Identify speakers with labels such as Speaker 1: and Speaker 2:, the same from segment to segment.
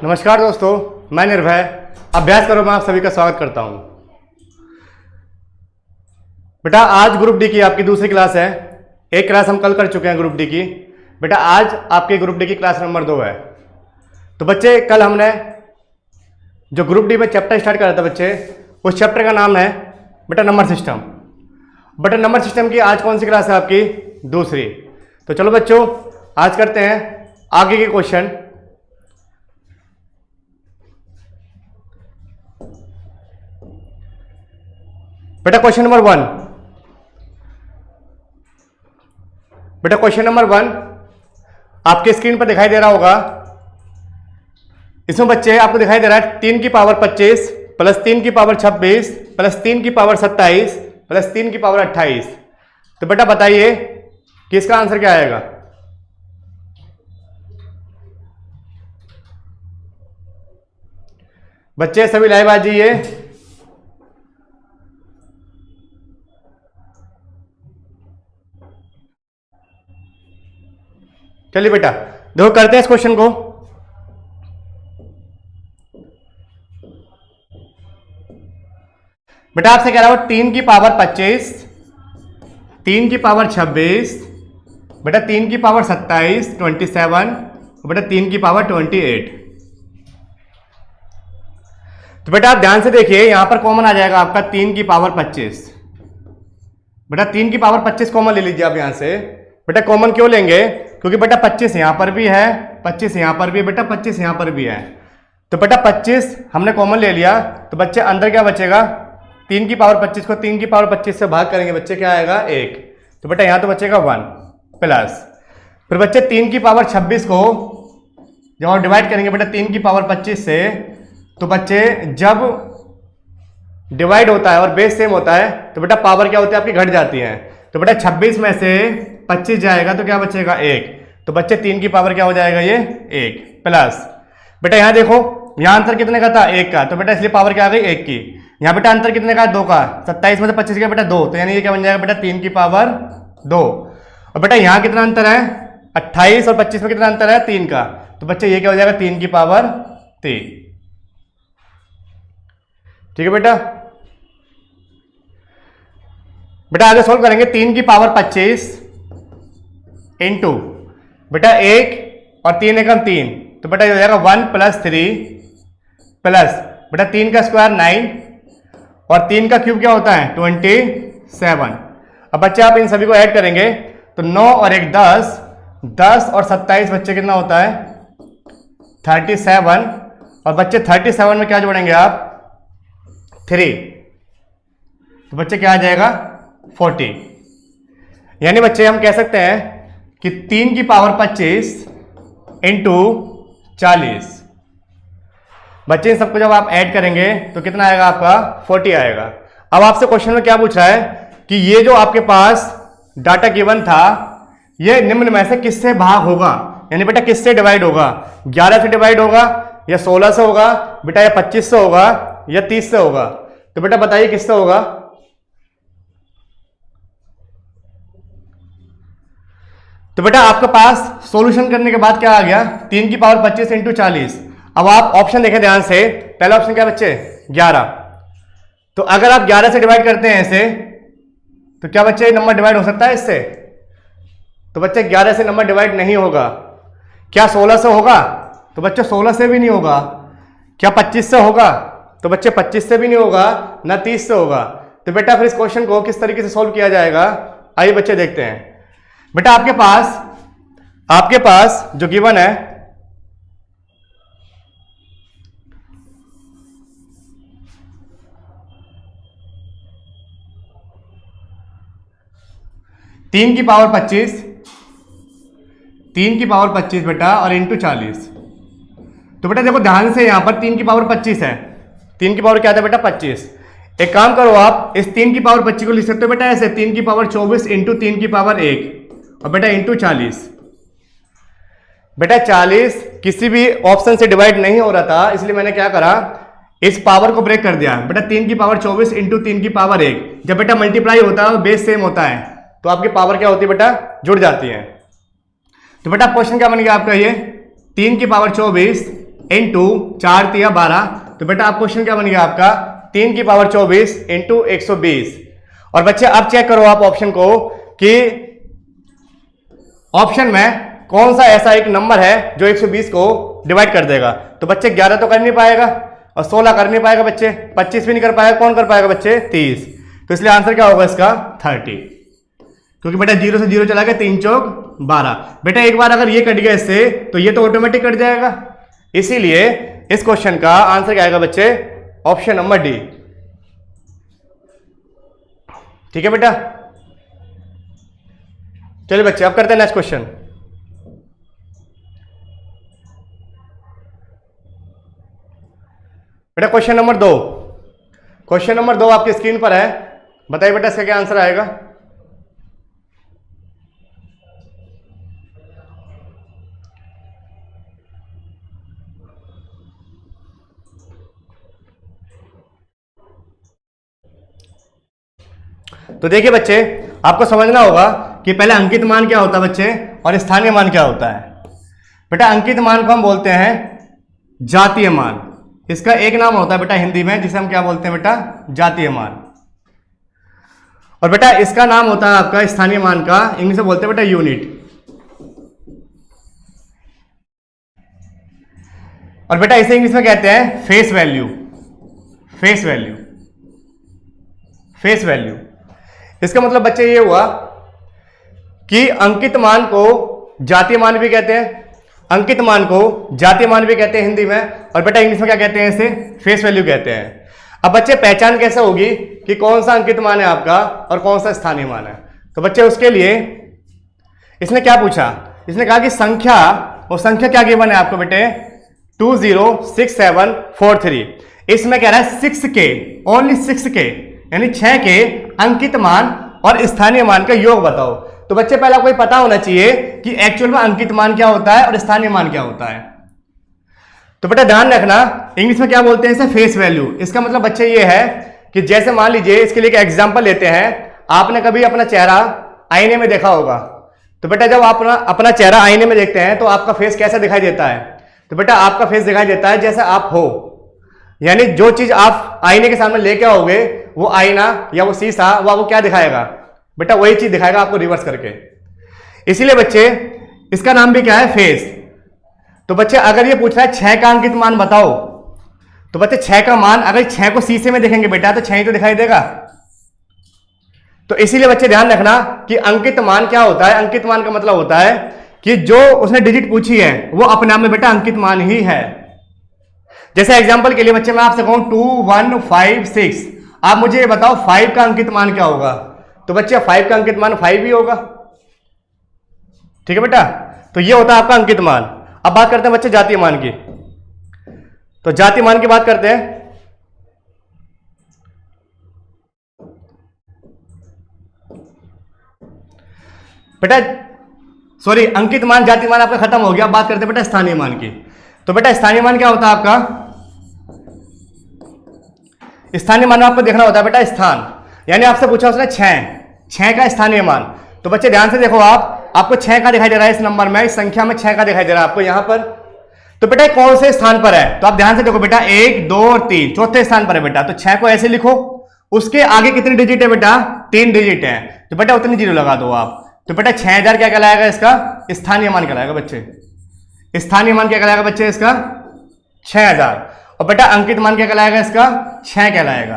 Speaker 1: नमस्कार दोस्तों, मैं निर्भय अभ्यास करो में आप सभी का स्वागत करता हूं। बेटा आज ग्रुप डी की आपकी दूसरी क्लास है। एक क्लास हम कल कर चुके हैं ग्रुप डी की। बेटा आज आपके ग्रुप डी की क्लास नंबर 2 है। तो बच्चे कल हमने जो ग्रुप डी में चैप्टर स्टार्ट करा था बच्चे, उस चैप्टर का नाम है बेटा नंबर सिस्टम। बेटा नंबर सिस्टम की आज कौन सी क्लास है आपकी? दूसरी। तो चलो बच्चों आज करते हैं आगे के क्वेश्चन। बेटा क्वेश्चन नंबर 1। बेटा क्वेश्चन नंबर 1 आपके स्क्रीन पर दिखाई दे रहा होगा। इसमें बच्चे आपको दिखाई दे रहा है 3 की पावर 25 प्लस 3 की पावर 26 प्लस 3 की पावर 27 प्लस 3 की पावर 28। तो बेटा बताइए कि इसका आंसर क्या आएगा? बच्चे सभी लाइव आ जाइए। चलिए बेटा देखो करते हैं इस क्वेश्चन को। बेटा आपसे कह रहा हूं 3 की पावर 25, 3 की पावर 26, बेटा 3 की पावर 27 27, बेटा 3 की पावर 28। तो बेटा आप ध्यान से देखिए, यहां पर कॉमन आ जाएगा आपका 3 की पावर 25। बेटा 3 की पावर 25 कॉमन ले लीजिए आप यहां से। बेटा कॉमन क्यों लेंगे? क्योंकि बेटा 25 यहां पर भी है, 25 यहां पर भी है, बेटा 25 यहां पर भी है। तो बेटा 25 हमने कॉमन ले लिया। तो बच्चे अंदर क्या बचेगा? 3 की पावर 25 को 3 की पावर 25 से भाग करेंगे बच्चे, क्या आएगा? 1। तो बेटा यहां तो बचेगा 1 प्लस, फिर बच्चे 3 की पावर 26 को जब आप डिवाइड करेंगे बेटा 3 की पावर 25 से, तो बच्चे जब डिवाइड होता है और बेस सेम होता है तो बेटा पावर क्या होती है आपकी? घट जाती है। तो बेटा 26 में से 25 जाएगा तो क्या बचेगा? 1। तो बच्चे 3 की पावर क्या हो जाएगा? ये 1 प्लस, बेटा यहां देखो यहां अंतर कितने का था? 1 का। तो बेटा इसलिए पावर क्या आ गई? 1 की। यहां बेटा अंतर कितने का? 2 का। 27 में से 25 का बेटा 2, तो यानी ये क्या बन जाएगा बेटा? 3 की पावर 2। और बेटा यहां कितना अंतर है? 28 और 25 में कितना अंतर है? 3 का। तो बच्चे ये क्या हो जाएगा? 3 की पावर 3। ठीक है बेटा। बेटा आगे सोल्व करेंगे। 3 की पावर 25 इंटू बेटा 1 और 3 एकम 3, तो बेटा ये हो जाएगा 1 प्लस 3 प्लस बेटा 3 का स्क्वायर 9 और 3 का क्यूब क्या होता है? 27। अब बच्चे आप इन सभी को ऐड करेंगे तो 9 और 1 10, 10 और 27 बच्चे कितना होता है? 37। और बच्चे 37 में क्या जोड़ेंगे आप? 3। तो बच्चे क्या आ जाएगा? 40। यानी बच्चे हम कह सकते हैं कि 3 की पावर 25 इंटू 40। बच्चे इन सबको जब आप ऐड करेंगे तो कितना आएगा आपका? 40 आएगा। अब आपसे क्वेश्चन में क्या पूछ रहा है कि ये जो आपके पास डाटा गिवन था ये निम्न में से किससे भाग होगा? यानी बेटा किससे डिवाइड होगा? 11 से डिवाइड होगा या 16 से होगा बेटा, या 25 से होगा या 30 से होगा? तो बेटा बताइए किससे होगा? तो बेटा आपके पास सॉल्यूशन करने के बाद क्या आ गया? 3 की पावर 25 इंटू 40। अब आप ऑप्शन देखें ध्यान से। पहला ऑप्शन क्या बच्चे? 11। तो अगर आप 11 से डिवाइड करते हैं इसे तो क्या बच्चे नंबर डिवाइड हो सकता है इससे? तो बच्चे 11 से नंबर डिवाइड नहीं होगा। क्या 16 से होगा? तो बच्चे 16 से भी नहीं होगा। क्या 25 से होगा? तो बच्चे 25 से भी नहीं होगा, ना 30 से होगा। तो बेटा फिर इस क्वेश्चन को किस तरीके से सॉल्व किया जाएगा, आइए बच्चे देखते हैं। बेटा आपके पास जो गिवन है तीन की पावर 25 बेटा और इंटू 40। तो बेटा देखो ध्यान से, यहां पर 3 की पावर 25 है। 3 की पावर क्या था बेटा? 25। एक काम करो आप इस 3 की पावर 25 को लिख सकते हो बेटा ऐसे, 3 की पावर 24 इंटू 3 की पावर 1 और बेटा इंटू 40। बेटा 40 किसी भी ऑप्शन से डिवाइड नहीं हो रहा था, इसलिए मैंने क्या करा, इस पावर को ब्रेक कर दिया। बेटा 3 की पावर 24 इंटू 3 की पावर 1, जब बेटा मल्टीप्लाई होता है बेस सेम होता है तो आपकी पावर क्या होती है बेटा? जुड़ जाती है। तो बेटा क्वेश्चन क्या बन गया आपका? ये 3 की पावर 24 इंटू 4 तिया 12, तो बेटा आप क्वेश्चन क्या बन गया आपका 3 की पावर 24 इंटू 120। और बच्चे अब चेक करो आप ऑप्शन को कि ऑप्शन में कौन सा ऐसा एक नंबर है जो 120 को डिवाइड कर देगा। तो बच्चे 11 तो कर नहीं पाएगा और 16 कर नहीं पाएगा बच्चे, 25 भी नहीं कर पाएगा, कौन कर पाएगा बच्चे 30। तो इसलिए आंसर क्या होगा इसका 30, क्योंकि बेटा 0 से 0 चला गया, 3 चौक 12। बेटा एक बार अगर ये कट गया इससे तो ये तो ऑटोमेटिक कट जाएगा, इसीलिए इस क्वेश्चन का आंसर क्या आएगा बच्चे ऑप्शन नंबर डी। ठीक है बेटा, चलिए बच्चे अब करते हैं नेक्स्ट क्वेश्चन। बेटा क्वेश्चन नंबर 2, क्वेश्चन नंबर 2 आपकी स्क्रीन पर है, बताइए बेटा इसका क्या आंसर आएगा। तो देखिए बच्चे आपको समझना होगा कि पहले अंकित मान क्या होता है बच्चे और स्थानीय मान क्या होता है। बेटा अंकित मान को हम बोलते हैं जातीय मान, इसका एक नाम होता है बेटा हिंदी में जिसे हम क्या बोलते हैं बेटा जातीय मान। और बेटा इसका नाम होता है आपका स्थानीय मान का इंग्लिश में बोलते हैं बेटा यूनिट। और बेटा इसे इंग्लिश में कहते हैं face value, face value, face value. इसका मतलब बच्चे ये हुआ कि अंकित मान को जातीय मान भी कहते हैं, अंकित मान को जातीय मान भी कहते हैं हिंदी में, और बेटा इंग्लिश में क्या कहते हैं इसे फेस वैल्यू कहते हैं। अब बच्चे पहचान कैसे होगी कि कौन सा अंकित मान है आपका और कौन सा स्थानीय मान है। तो बच्चे उसके लिए इसने क्या पूछा, इसने कहा कि संख्या, वो संख्या क्या गिवन है आपको बेटे 206743। इसमें कह रहा है 6 ओनली 6 यानी 6 के अंकित मान और स्थानीय मान का योग बताओ। तो बच्चे पहले आपको पता होना चाहिए कि एक्चुअल में अंकित मान क्या होता है और स्थानीय मान क्या होता है। तो बेटा ध्यान रखना इंग्लिश में क्या बोलते हैं इसे फेस वैल्यू। इसका मतलब बच्चे ये है कि जैसे मान लीजिए इसके लिए एक एग्जांपल लेते हैं, आपने कभी अपना चेहरा आईने में देखा होगा। तो बेटा जब आप अपना चेहरा आईने में देखते हैं तो आपका फेस कैसा दिखाई देता है। तो बेटा आपका फेस दिखाई देता है जैसे आप हो, यानी जो चीज आप आईने के सामने लेके आओगे वो आईना या वो शीशा वो आपको क्या दिखाएगा बेटा वही चीज दिखाएगा आपको रिवर्स करके। इसीलिए बच्चे इसका नाम भी क्या है फेस। तो बच्चे अगर ये पूछ रहा है 6 का अंकित मान बताओ, तो बच्चे 6 का मान अगर 6 को शीशे में देखेंगे बेटा तो 6 ही तो दिखाई देगा। तो इसीलिए बच्चे ध्यान रखना कि अंकित मान क्या होता है। अंकित मान का मतलब होता है कि जो उसने डिजिट पूछी है वो अपने आप में बेटा अंकित मान ही है। जैसे एग्जांपल के लिए बच्चे मैं आपसे कहूं 2156, आप मुझे ये बताओ 5 का अंकित मान क्या होगा। तो बच्चे 5 का अंकित मान 5 ही होगा। ठीक है बेटा, तो ये होता है आपका अंकित मान। अब बात करते हैं बच्चे जातीय मान की। तो जातीय मान की बात करते हैं। बेटा सॉरी अंकित मान जातीय मान आपका खत्म हो गया। अब बात करते हैं बेटा स्थानीय मान की। तो बेटा स्थानीय मान क्या होता है आपका, स्थानीय मान में आपको देखना होता है बेटा स्थान, यानी आपसे पूछा उसने 6 का स्थानीय मान। तो बच्चे ध्यान से देखो आपको 6 का दिखाई दे रहा है इस नंबर में, इस संख्या में 6 का दिखाई दे रहा है आपको यहां पर। तो बेटा कौन से स्थान पर है, तो आप ध्यान से देखो बेटा 1 2 और 3 चौथे स्थान पर है बेटा। तो 6 को ऐसे लिखो, उसके आगे कितनी डिजिट है बेटा 3 डिजिट है, तो बेटा उतनी जीरो लगा दो आप। तो बेटा 6000 क्या कहलाएगा इसका स्थानीय मान कहलाएगा बच्चे। स्थानीय मान क्या कहलाएगा बच्चे इसका 6000। और बेटा अंकित मान क्या कहलाएगा इसका 6 कहलाएगा।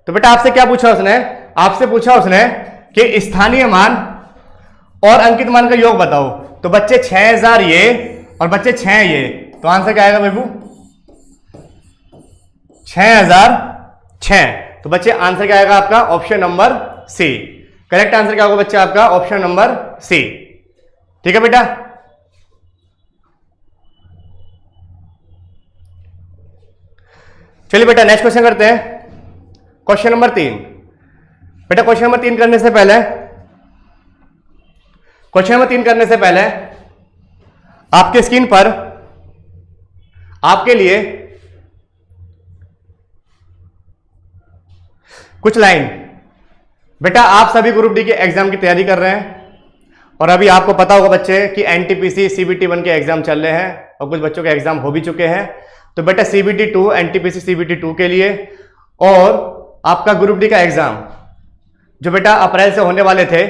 Speaker 1: तो बेटा आपसे क्या पूछा उसने, आपसे पूछा उसने कि स्थानीय मान और अंकित मान का योग बताओ। तो बच्चे 6000 ये और बच्चे 6 ये, तो आंसर क्या आएगा बाबू 6006। तो बच्चे आंसर क्या आएगा आपका option number C. Correct answer क्या होगा बच्चे आपका ऑप्शन नंबर सी। ठीक है बेटा, चलिए बेटा नेक्स्ट क्वेश्चन करते हैं। Question number 3। बेटा क्वेश्चन नंबर 3 करने से पहले आपके स्क्रीन पर आपके लिए कुछ लाइन। बेटा आप सभी ग्रुप डी के एग्जाम की तैयारी कर रहे हैं और अभी आपको पता होगा बच्चे कि एनटीपीसी CBT 1 के एग्जाम चल रहे हैं। और कुछ बच्चों के एग्जाम हो भी चुके हैं। तो बेटा CBT 2 NTPC CBT 2 के लिए और आपका ग्रुप डी का एग्जाम जो बेटा अप्रैल से होने वाले थे,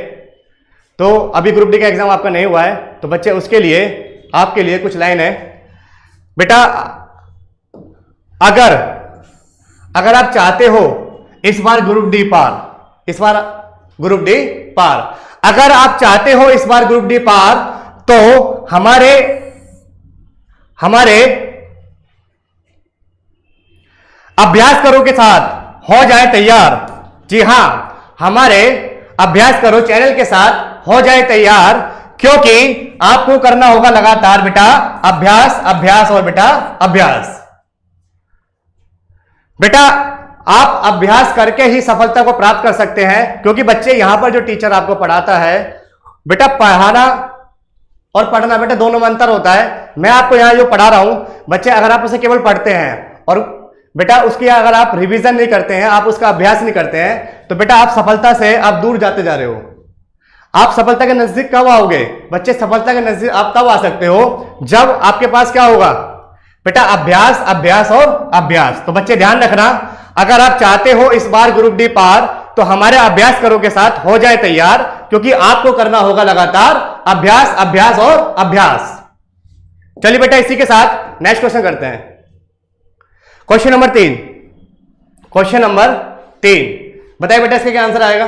Speaker 1: तो अभी ग्रुप डी का एग्जाम आपका नहीं हुआ है, तो बच्चे उसके लिए आपके लिए कुछ लाइन है बेटा। अगर आप चाहते हो इस बार ग्रुप डी पार, इस बार ग्रुप डी पार, अगर आप चाहते हो इस बार ग्रुप डी पार, तो हमारे अभ्यास करो के साथ हो जाए तैयार। जी हां, हमारे अभ्यास करो चैनल के साथ हो जाए तैयार, क्योंकि आपको करना होगा लगातार बेटा अभ्यास, अभ्यास और बेटा अभ्यास। बेटा आप अभ्यास करके ही सफलता को प्राप्त कर सकते हैं, क्योंकि बच्चे यहां पर जो टीचर आपको पढ़ाता है बेटा, पढ़ाना और पढ़ना बेटा दोनों में अंतर होता है। मैं आपको यहां जो पढ़ा रहा हूं बच्चे, अगर आप उसे केवल पढ़ते हैं और बेटा उसकी अगर आप रिवीजन नहीं करते हैं, आप उसका अभ्यास नहीं करते हैं, तो बेटा आप सफलता से आप दूर जाते जा रहे हो। आप सफलता के नजदीक कब आओगे बच्चे? सफलता के नजदीक आप तब आ सकते हो जब आपके पास क्या होगा बेटा, अभ्यास, अभ्यास और अभ्यास। तो बच्चे ध्यान रखना, अगर आप चाहते हो इस बार ग्रुप डी पार, तो हमारे अभ्यास करो के साथ हो जाए तैयार, क्योंकि आपको करना होगा लगातार अभ्यास, अभ्यास और अभ्यास। चलिए बेटा इसी के साथ नेक्स्ट क्वेश्चन करते हैं। क्वेश्चन नंबर 3, क्वेश्चन नंबर 3 बताइए बेटा इसका क्या आंसर आएगा?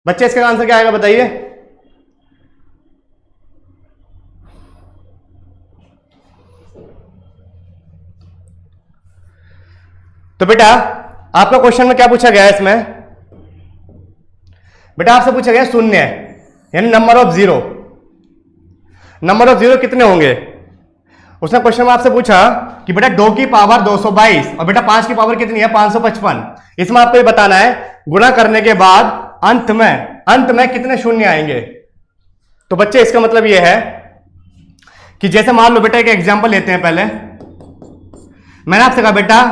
Speaker 1: बच्चे इसका आंसर क्या आएगा बताइए? तो बेटा आपका क्वेश्चन में क्या पूछा गया है? इसमें बेटा आपसे पूछा गया शून्य, यानी number of zero. Number of zero कितने होंगे? उसने क्वेश्चन में आपसे पूछा कि बेटा 2 की पावर 222 और बेटा 5 की पावर कितनी है? 555। इसमें आपको ये बताना है गुणा करने के बाद अंत में कितने शून्य आएंगे। तो बच्चे इसका मतलब ये है कि जैसे मान लो बेटा एक एग्जांपल लेते हैं। पहले मैंने आपसे कहा बेटा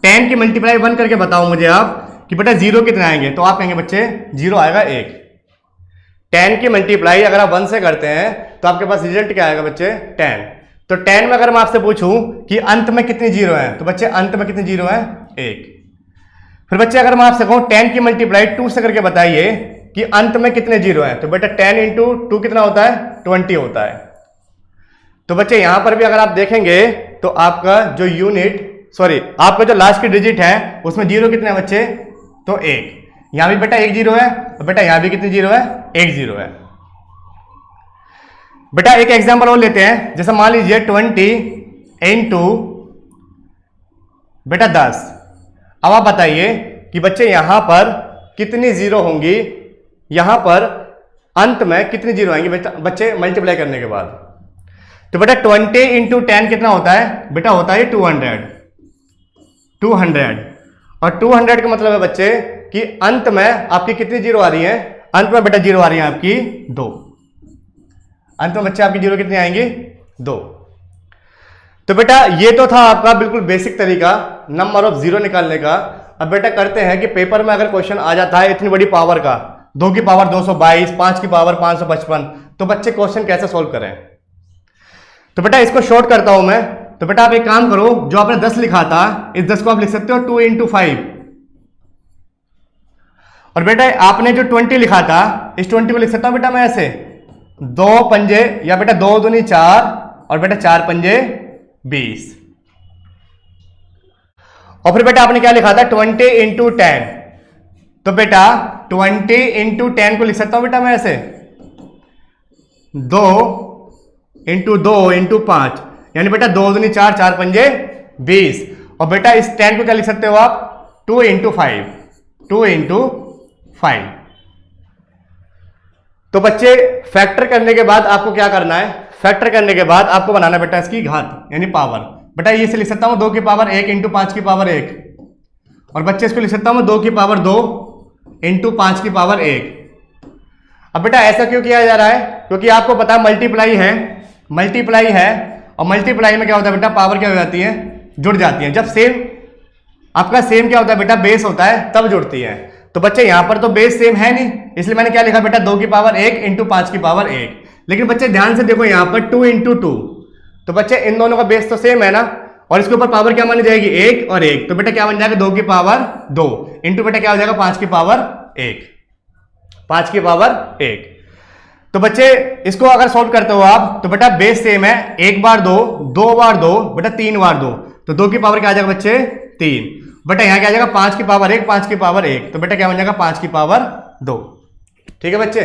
Speaker 1: 10 की मल्टीप्लाई 1 करके बताओ मुझे आप कि बेटा 0 कितने आएंगे। तो आप कहेंगे बच्चे 0 आएगा 1। 10 की मल्टीप्लाई अगर आप 1 से करते हैं तो आपके पास रिजल्ट क्या आएगा बच्चे? 10। तो 10 में अगर मैं आपसे पूछूं कि अंत में कितनी 0 है, तो बच्चे अंत में कितनी 0 है? 1। फिर बच्चे अगर मैं आपसे कहूं 10 की मल्टीप्लाई 2 से करके बताइए कि अंत में कितने 0 है, तो बेटा 10 इंटू 2 कितना होता है? 20 होता है। तो बच्चे यहां पर भी अगर आप देखेंगे तो आपका जो आपका जो लास्ट की डिजिट है उसमें 0 कितने हैं बच्चे? तो 1। यहां भी बेटा 1 0 है और बेटा यहां भी कितनी 0 है? 1 0 है। बेटा एक एग्जांपल और लेते हैं। जैसे मान लीजिए 20 इंटू बेटा 10। अब आप बताइए कि बच्चे यहां पर कितनी 0 होंगी, यहां पर अंत में कितनी 0 आएंगी बच्चे मल्टीप्लाई करने के बाद? तो बेटा 20 इंटू 10 कितना होता है? बेटा होता है 200। और 200 का मतलब है बच्चे कि अंत में आपकी कितनी 0 आ रही है? अंत में बेटा 0 आ रही है आपकी 2। अंत में बच्चे आपकी 0 कितनी आएंगी? 2। तो बेटा ये तो था आपका बिल्कुल बेसिक तरीका नंबर ऑफ 0 निकालने का। अब बेटा करते हैं कि पेपर में अगर क्वेश्चन आ जाता है इतनी बड़ी पावर का, 2 की पावर 222, 5 की पावर 555, तो बच्चे क्वेश्चन कैसे सोल्व करें? तो बेटा इसको शॉर्ट करता हूं मैं। तो बेटा आप एक काम करो, जो आपने 10 लिखा था इस 10 को आप लिख सकते हो 2 इंटू 5। और बेटा आपने जो 20 लिखा था इस 20 को लिख सकता हूं बेटा मैं ऐसे 2 पंजे, या बेटा 2 दूनी 4 और बेटा 4 पंजे 20। और फिर बेटा आपने क्या लिखा था? 20 इंटू 10। तो बेटा 20 इंटू 10 को लिख सकता हूं बेटा मैं ऐसे 2 इंटू 2 इंटू 5, यानी बेटा 2 दूनी 4, 4 पंजे 20। और बेटा इस 10 को क्या लिख सकते हो आप? 2 इंटू 5, 2 इंटू 5। तो बच्चे फैक्टर करने के बाद आपको क्या करना है? फैक्टर करने के बाद आपको बनाना बेटा इसकी घात यानी पावर। बेटा ये से लिख सकता हूं 2 की पावर 1 इंटू 5 की पावर 1। और बच्चे इसको लिख सकता हूं 2 की पावर 2 इंटू 5 की पावर 1। अब बेटा ऐसा क्यों किया जा रहा है? क्योंकि आपको पता है मल्टीप्लाई है और मल्टीप्लाई में क्या होता है बेटा? पावर क्या हो जाती है? जुड़ जाती है। जब सेम आपका सेम क्या होता है बेटा? बेस होता है तब जुड़ती है। तो बच्चे यहां पर तो बेस सेम है नहीं, इसलिए मैंने क्या लिखा बेटा 2 की पावर 1 इंटू 5 की पावर 1। लेकिन बच्चे ध्यान से देखो यहां पर 2 इंटू 2, तो बच्चे इन दोनों का बेस तो सेम है ना, और इसके ऊपर पावर क्या मानी जाएगी 1 और 1, तो बेटा क्या बन जाएगा 2 की पावर 2 इंटू बेटा क्या हो जाएगा 5 की पावर 1, 5 की पावर 1। तो बच्चे इसको अगर सॉल्व करते हो आप तो बेटा बेस सेम है, 1 बार 2, 2 बार 2 बेटा 3 बार 2, तो 2 की पावर क्या आ जाएगा बच्चे 3, बेटा यहां क्या आ जाएगा 5 की पावर 1, 5 की पावर 1, तो बेटा क्या बन जाएगा 5 की पावर 2। ठीक है बच्चे,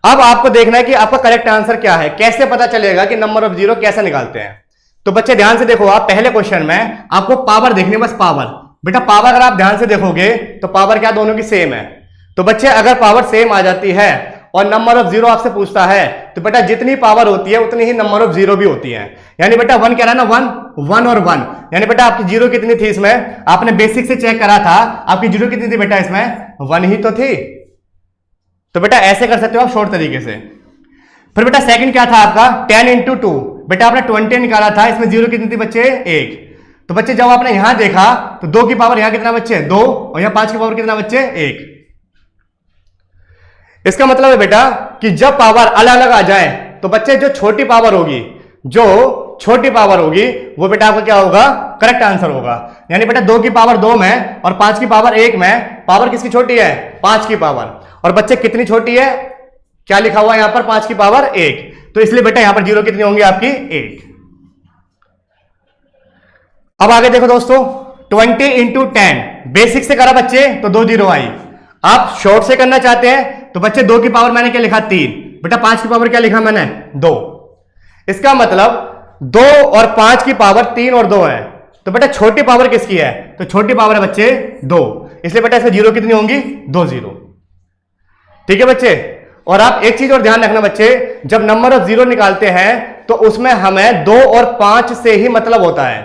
Speaker 1: अब आपको देखना है कि आपका करेक्ट आंसर क्या है, कैसे पता चलेगा कि नंबर ऑफ जीरो कैसे निकालते हैं। तो बच्चे ध्यान से देखो, आप पहले क्वेश्चन में आपको पावर देखनी है, बस पावर। बेटा पावर अगर आप ध्यान से देखोगे तो पावर क्या दोनों की सेम है, तो बच्चे अगर पावर सेम आ जाती है और नंबर ऑफ जीरो आपसे पूछता है तो बेटा जितनी पावर होती है उतनी ही नंबर ऑफ जीरो भी होती है। यानी बेटा 1 कह रहा है ना 1 और 1, यानी बेटा आपकी जीरो कितनी थी इसमें, आपने बेसिक से चेक करा था, आपकी जीरो कितनी थी बेटा इसमें 1 ही तो थी। तो बेटा ऐसे कर सकते हो आप शॉर्ट तरीके से। फिर बेटा सेकंड क्या था आपका 10 इंटू 2, बेटा आपने 20 निकाला था, इसमें जीरो कितनी थी बच्चे 1, तो बच्चे जब आपने यहां देखा तो 2 की पावर यहां कितना बच्चे 2 और यहां 5 की पावर कितना बच्चे 1। इसका मतलब है बेटा कि जब पावर अलग अलग आ जाए तो बच्चे जो छोटी पावर होगी वो बेटा आपका क्या होगा करेक्ट आंसर होगा। यानी बेटा 2 की पावर 2 में और 5 की पावर 1 में पावर किसकी छोटी है 5 की पावर, और बच्चे कितनी छोटी है क्या लिखा हुआ है यहां पर 5 की पावर 1, तो इसलिए बेटा यहां पर जीरो कितनी होंगी आपकी 1। अब आगे देखो दोस्तों 20 इंटू 10, बेसिक से करा बच्चे तो 2 जीरो आई, आप शॉर्ट से करना चाहते हैं तो बच्चे 2 की पावर मैंने क्या लिखा 3, बेटा 5 की पावर क्या लिखा मैंने 2, इसका मतलब 2 और 5 की पावर 3 और 2 है, तो बेटा छोटी पावर किसकी है, तो छोटी पावर है बच्चे 2, इसलिए बेटा इसमें जीरो कितनी होंगी 2 जीरो। ठीक है बच्चे, और आप एक चीज और ध्यान रखना बच्चे, जब नंबर ऑफ जीरो निकालते हैं तो उसमें हमें 2 और 5 से ही मतलब होता है,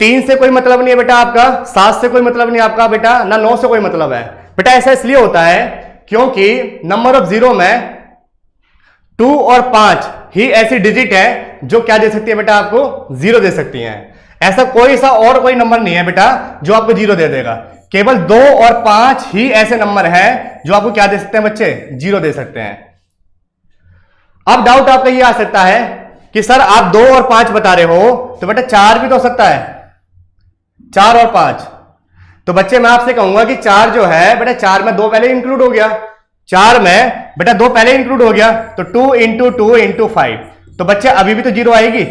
Speaker 1: 3 से कोई मतलब नहीं है बेटा आपका, 7 से कोई मतलब नहीं आपका बेटा, ना 9 से कोई मतलब है बेटा। ऐसा इसलिए होता है क्योंकि नंबर ऑफ जीरो में 2 और 5 ही ऐसी डिजिट है जो क्या दे सकती है बेटा आपको जीरो दे सकती है, ऐसा कोई नंबर नहीं है बेटा जो आपको जीरो दे देगा, केवल 2 और 5 ही ऐसे नंबर हैं जो आपको क्या दे सकते हैं बच्चे जीरो दे सकते हैं। अब डाउट आपका ये आ सकता है कि सर आप 2 और 5 बता रहे हो तो बेटा 4 भी तो हो सकता है, 4 और 5, तो बच्चे मैं आपसे कहूंगा कि 4 जो है बेटा 4 में 2 पहले इंक्लूड हो गया, 4 में बेटा 2 पहले इंक्लूड हो गया, तो 2 इंटू 2 इंटू 5, तो बच्चे अभी भी तो जीरो आएगी,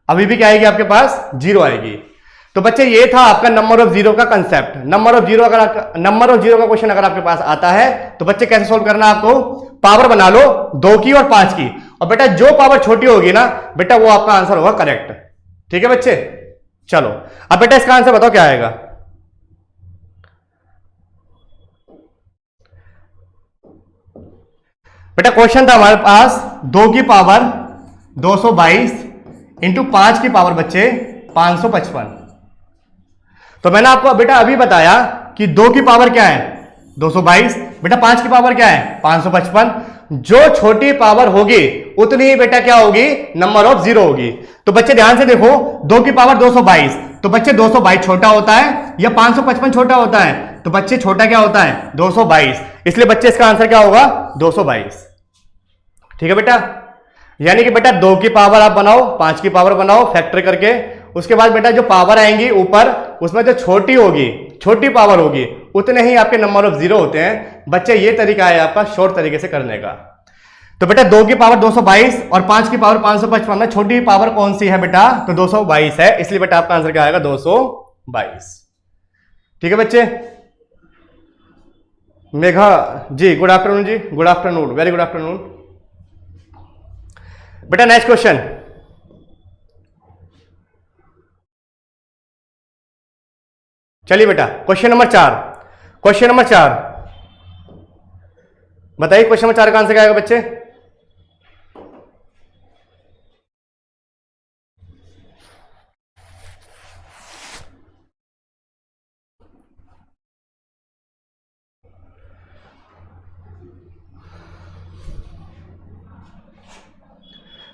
Speaker 1: अभी भी क्या आएगी आपके पास जीरो आएगी। तो बच्चे ये था आपका नंबर ऑफ जीरो का कंसेप्ट। नंबर ऑफ जीरो का क्वेश्चन अगर आपके पास आता है तो बच्चे कैसे सोल्व करना है, आपको पावर बना लो 2 की और 5 की, और बेटा जो पावर छोटी होगी ना बेटा वो आपका आंसर होगा करेक्ट। ठीक है बच्चे, चलो अब बेटा इसका आंसर बताओ क्या आएगा। बेटा क्वेश्चन था हमारे पास 2 की पावर 222 इंटू 5 की पावर बच्चे 555, तो मैंने आपको बेटा अभी बताया कि 2 की पावर क्या है 222, बेटा 5 की पावर क्या है 555, जो छोटी पावर होगी उतनी ही बेटा क्या होगी नंबर ऑफ जीरो होगी। तो बच्चे ध्यान से देखो 2 की पावर 222, तो बच्चे 222 छोटा होता है या 555 छोटा होता है, तो बच्चे छोटा क्या होता है 222, इसलिए बच्चे इसका आंसर क्या होगा 222। ठीक है बेटा, यानी कि बेटा 2 की पावर आप बनाओ 5 की पावर बनाओ फैक्टर करके, उसके बाद बेटा जो पावर आएंगी ऊपर उसमें जो छोटी पावर होगी उतने ही आपके नंबर ऑफ जीरो होते हैं। बच्चे ये तरीका है आपका शॉर्ट तरीके से करने का। तो बेटा 2 की पावर 222 और 5 की पावर 555 में छोटी पावर कौन सी है बेटा, तो 222 है, इसलिए बेटा आपका आंसर क्या आएगा 222। ठीक है बच्चे, Megha ji good afternoon ji, good afternoon, very good afternoon. बेटा नेक्स्ट क्वेश्चन, चलिए बेटा क्वेश्चन नंबर 4 बताइए क्वेश्चन नंबर 4 का आंसर क्या आएगा बच्चे।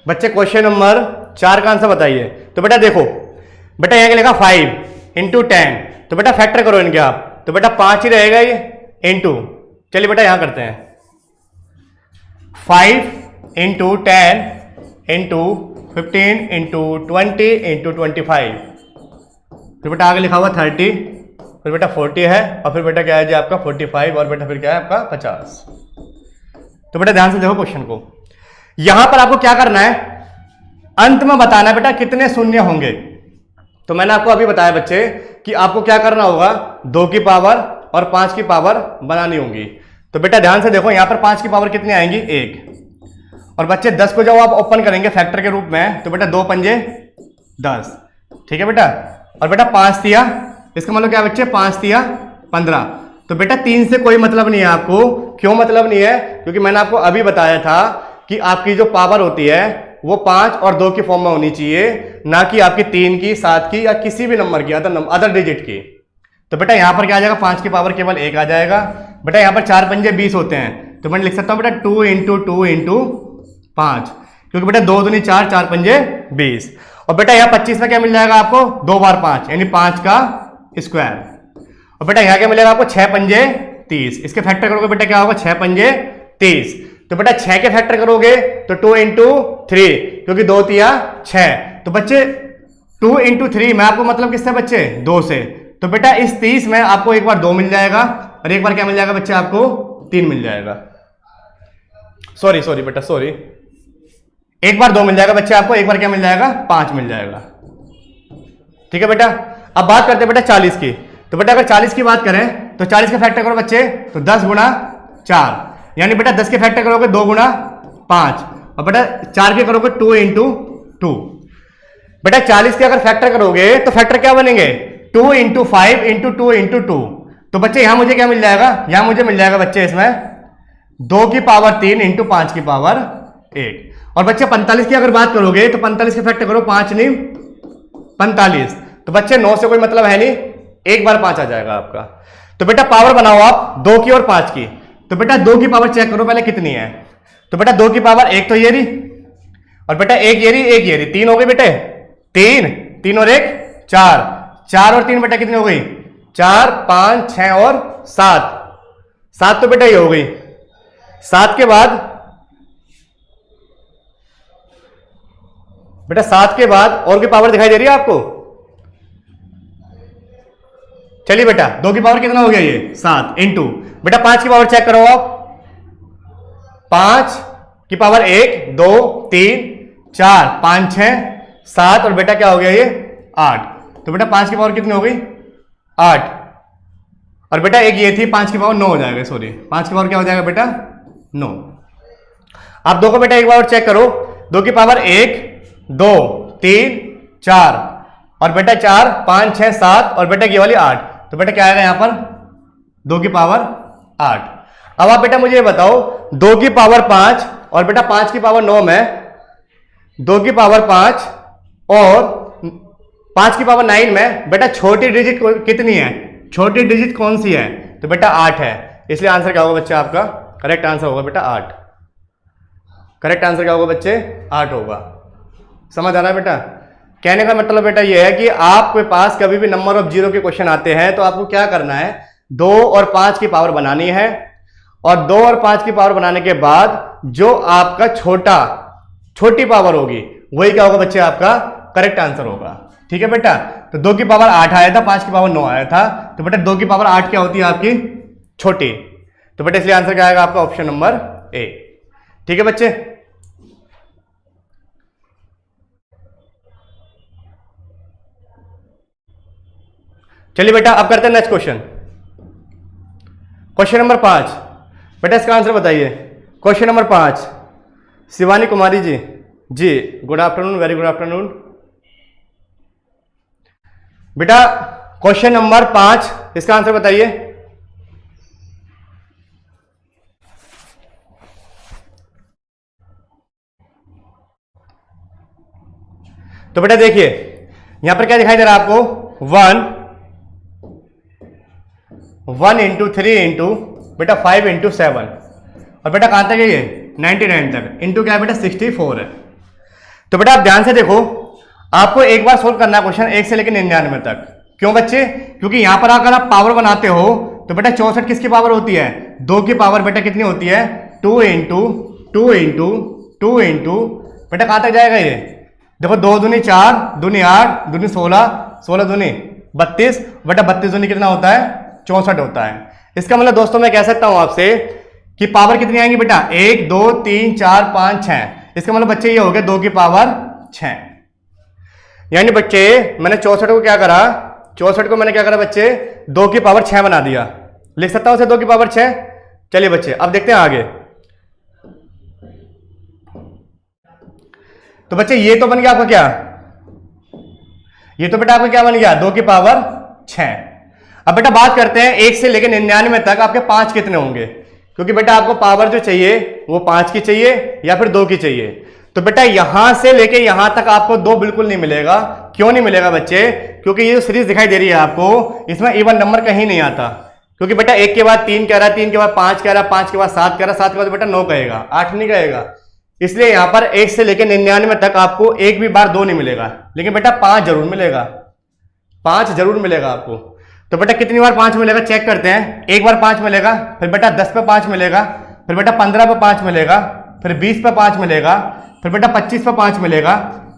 Speaker 1: बच्चे क्वेश्चन नंबर 4 का आंसर बताइए। तो बेटा देखो बेटा यहां लिखा 5 इंटू 10, तो बेटा फैक्टर करो इनके आप, तो तो बेटा 5 ही रहेगा ये, इंटू, चलिए बेटा यहां करते हैं 5 इंटू 10 इंटू 15 इंटू 20 इंटू 25, फिर बेटा आगे लिखा हुआ 30, फिर बेटा 40 है, और फिर बेटा क्या है जी आपका 45, और बेटा फिर क्या है आपका 50। तो बेटा ध्यान से देखो क्वेश्चन को, यहां पर आपको क्या करना है, अंत में बताना है बेटा कितने शून्य होंगे। तो मैंने आपको अभी बताया बच्चे कि आपको क्या करना होगा, 2 की पावर और 5 की पावर बनानी होगी। तो बेटा ध्यान से देखो, यहां पर 5 की पावर कितनी आएंगी, 1, और बच्चे 10 को जब आप ओपन करेंगे फैक्टर के रूप में, तो बेटा 2 पंजे 10, ठीक है बेटा, और बेटा 5 तिया, इसका मतलब क्या बच्चे 5 तिया 15। तो बेटा 3 से कोई मतलब नहीं है आपको, क्यों मतलब नहीं है, क्योंकि मैंने आपको अभी बताया था कि आपकी जो पावर होती है वो 5 और 2 की फॉर्म में होनी चाहिए, ना कि आपकी 3 की, 7 की, या किसी भी नंबर की, अदर डिजिट की। तो बेटा यहां पर क्या आ जाएगा, 5 की पावर केवल 1 आ जाएगा। बेटा यहां पर 4 पंजे 20 होते हैं, तो मैं लिख सकता हूं बेटा 2 इंटू 2 इंटू 5, क्योंकि बेटा 2 दूनी 4, 4 पंजे 20, और बेटा यहाँ 25 में क्या मिल जाएगा आपको, 2 बार 5 यानी 5 का स्क्वायर, और बेटा यहाँ क्या मिलेगा आपको 6 पंजे 30, इसके फैक्टर करोगे बेटा क्या होगा 6 पंजे 30। तो बेटा 6 के फैक्टर करोगे तो 2 इंटू 3, क्योंकि 2 तिया 6, तो बच्चे 2 इंटू 3 में आपको मतलब किससे बच्चे 2 से, तो बेटा इस 30 में आपको एक बार 2 मिल जाएगा, और एक बार क्या मिल जाएगा बच्चे आपको 3 मिल जाएगा, सॉरी बेटा सॉरी, एक बार 2 मिल जाएगा बच्चे आपको, एक बार क्या मिल जाएगा 5 मिल जाएगा, ठीक है बेटा। अब बात करते हैं बेटा 40 की। तो बेटा अगर 40 की बात करें तो 40 के फैक्टर करो बच्चे, तो 10 गुणा 4, यानी बेटा 10 के फैक्टर करोगे 2 गुणा 5, और बेटा 4 के करोगे 2 इंटू 2। बेटा 40 के अगर फैक्टर करोगे तो फैक्टर क्या बनेंगे, 2 इंटू 5 इंटू 2 इंटू 2। तो बच्चे यहां मुझे क्या मिल जाएगा, यहां मुझे मिल जाएगा बच्चे इसमें 2 की पावर 3 इंटू 5 की पावर 1। और बच्चे 45 की अगर बात करोगे तो 45 के फैक्टर करो, 5 नहीं 45, तो बच्चे 9 से कोई मतलब है नहीं, एक बार 5 आ जाएगा आपका। तो बेटा पावर बनाओ आप 2 की और 5 की। तो बेटा 2 की पावर चेक करो पहले कितनी है। तो बेटा 2 की पावर 1 तो ये रही, और बेटा 1 ये रही, 1 ये रही, 3 हो गई बेटे, 3 और 1 4, 4 और 3 बेटा कितनी हो गई 4, 5, 6 और 7, 7 तो बेटा ये हो गई। 7 के बाद बेटा 7 के बाद और की पावर दिखाई दे रही है आपको, चलिए बेटा 2 की पावर कितना हो गया ये 7 इंटू, बेटा 5 की पावर चेक करो आप, 5 की पावर 1 2 3 4 5 6 7, और बेटा क्या हो गया ये 8। तो बेटा 5 की पावर कितनी हो गई 8, और बेटा एक ये थी 5 की पावर 9 हो जाएगा, सॉरी 5 की पावर क्या हो जाएगा बेटा 9। आप 2 को बेटा एक बार चेक करो, 2 की पावर 1 2 3 4, और बेटा 4 5 6 7, और बेटा ये वाली 8, तो बेटा क्या आएगा यहां पर 2 की पावर 8। अब आप बेटा मुझे ये बताओ 2 की पावर 5 और बेटा 5 की पावर 9 में 2 की पावर 5 और 5 की पावर 9 में बेटा छोटी डिजिट कितनी है, छोटी डिजिट कौन सी है, तो बेटा 8 है, इसलिए आंसर क्या होगा बच्चा आपका, करेक्ट आंसर होगा बेटा 8। करेक्ट आंसर क्या होगा बच्चे 8 होगा। समझ आ रहा है बेटा, कहने का मतलब बेटा ये है कि आपके पास कभी भी नंबर ऑफ जीरो के क्वेश्चन आते हैं तो आपको क्या करना है, 2 और 5 की पावर बनानी है, और 2 और 5 की पावर बनाने के बाद जो आपका छोटी पावर होगी वही क्या होगा बच्चे आपका करेक्ट आंसर होगा। ठीक है बेटा, तो 2 की पावर 8 आया था, 5 की पावर 9 आया था, तो बेटा 2 की पावर 8 क्या होती है आपकी छोटी, तो बेटा इसलिए आंसर क्या आएगा आपका ऑप्शन नंबर ए। ठीक है बच्चे, चलिए बेटा अब करते हैं नेक्स्ट क्वेश्चन। क्वेश्चन नंबर 5, बेटा इसका आंसर बताइए। Question number 5, Shivani Kumari ji, ji good afternoon, very good afternoon. बेटा क्वेश्चन नंबर 5 इसका आंसर बताइए। तो बेटा देखिए यहां पर क्या दिखाई दे रहा है आपको, 1 इंटू 3 इंटू बेटा 5 इंटू 7, और बेटा कहां तक है ये 99 तक, इंटू क्या है बेटा 64 है। तो बेटा आप ध्यान से देखो, आपको एक बार सोल्व करना है क्वेश्चन 1 से लेकर 99 तक, क्यों बच्चे? क्योंकि यहां पर अगर आप पावर बनाते हो तो बेटा 64 किसकी पावर होती है? 2 की पावर बेटा कितनी होती है? 2 इंटू 2 इंटू 2 इंटू बेटा कहां तक जाएगा ये? देखो 2 दूनी 4, दूनी 8, दूनी 16, 16 दूनी 32, बेटा 32 दूनी कितना होता है? 64 होता है। इसका मतलब दोस्तों मैं कह सकता हूं आपसे कि पावर कितनी आएंगी बेटा? 1 2 3 4 5 6। इसका मतलब बच्चे ये हो गया 2 की पावर 6। यानी बच्चे मैंने 64 को क्या करा? 64 को मैंने क्या करा बच्चे? 2 की पावर 6 बना दिया। लिख सकता हूं उसे 2 की पावर 6। चलिए बच्चे अब देखते हैं आगे। तो बच्चे ये तो बन गया आपका क्या? ये तो बेटा आपका क्या बन गया? 2 की पावर 6। अब बेटा बात करते हैं 1 से लेकर 99 तक आपके 5 कितने होंगे? क्योंकि बेटा आपको पावर जो चाहिए वो 5 की चाहिए या फिर 2 की चाहिए। तो बेटा यहां से लेके यहां तक आपको 2 बिल्कुल नहीं मिलेगा। क्यों नहीं मिलेगा बच्चे? क्योंकि ये जो सीरीज दिखाई दे रही है आपको, इसमें इवन नंबर कहीं नहीं आता। क्योंकि बेटा 1 के बाद 3 कह रहा है, 3 के बाद 5 कह रहा है, 5 के बाद 7 कह रहा है, 7 के बाद बेटा 9 कहेगा, 8 नहीं कहेगा। इसलिए यहां पर 1 से लेकर 99 तक आपको एक भी बार 2 नहीं मिलेगा, लेकिन बेटा 5 जरूर मिलेगा। 5 जरूर मिलेगा आपको। तो बेटा कितनी बार 5 मिलेगा चेक करते हैं। एक बार 5 मिलेगा, फिर बेटा 10 पे 5 मिलेगा, फिर बेटा 15 पे 5 मिलेगा, फिर 20 पे 5 मिलेगा, फिर बेटा 25 पे 5 मिलेगा,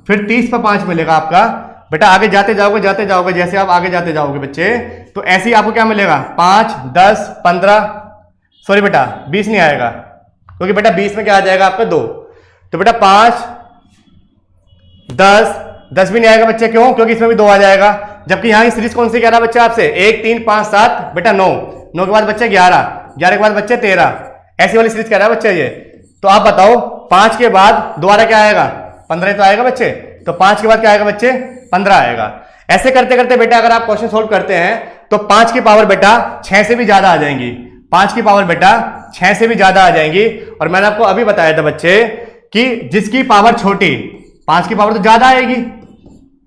Speaker 1: फिर 30 पे 5 मिलेगा आपका। बेटा आगे जाते जाओगे जैसे आप आगे जाते जाओगे बच्चे, तो ऐसे ही आपको क्या मिलेगा? 5 10 15, सॉरी बेटा 20 नहीं आएगा, क्योंकि बेटा 20 में क्या आ जाएगा आपका 2। तो बेटा 5 10 भी नहीं आएगा बच्चे। क्यों? क्योंकि इसमें भी 2 आ जाएगा। जबकि यहां की सीरीज कौन सी कह रहा है बच्चे आपसे? 1 3 5 7 बेटा 9, 9 के बाद बच्चे 11, 11 के बाद बच्चे 13, ऐसी वाली सीरीज कह रहा है बच्चे ये। तो आप बताओ 5 के बाद दोबारा क्या आएगा? 15 तो आएगा बच्चे। तो 5 के बाद क्या आएगा बच्चे? 15 आएगा। ऐसे करते करते बेटा अगर आप क्वेश्चन सोल्व करते हैं तो 5 की पावर बेटा 6 से भी ज्यादा आ जाएंगी। 5 की पावर बेटा 6 से भी ज्यादा आ जाएंगी। और मैंने आपको अभी बताया था बच्चे कि जिसकी पावर छोटी, 5 की पावर तो ज्यादा आएगी,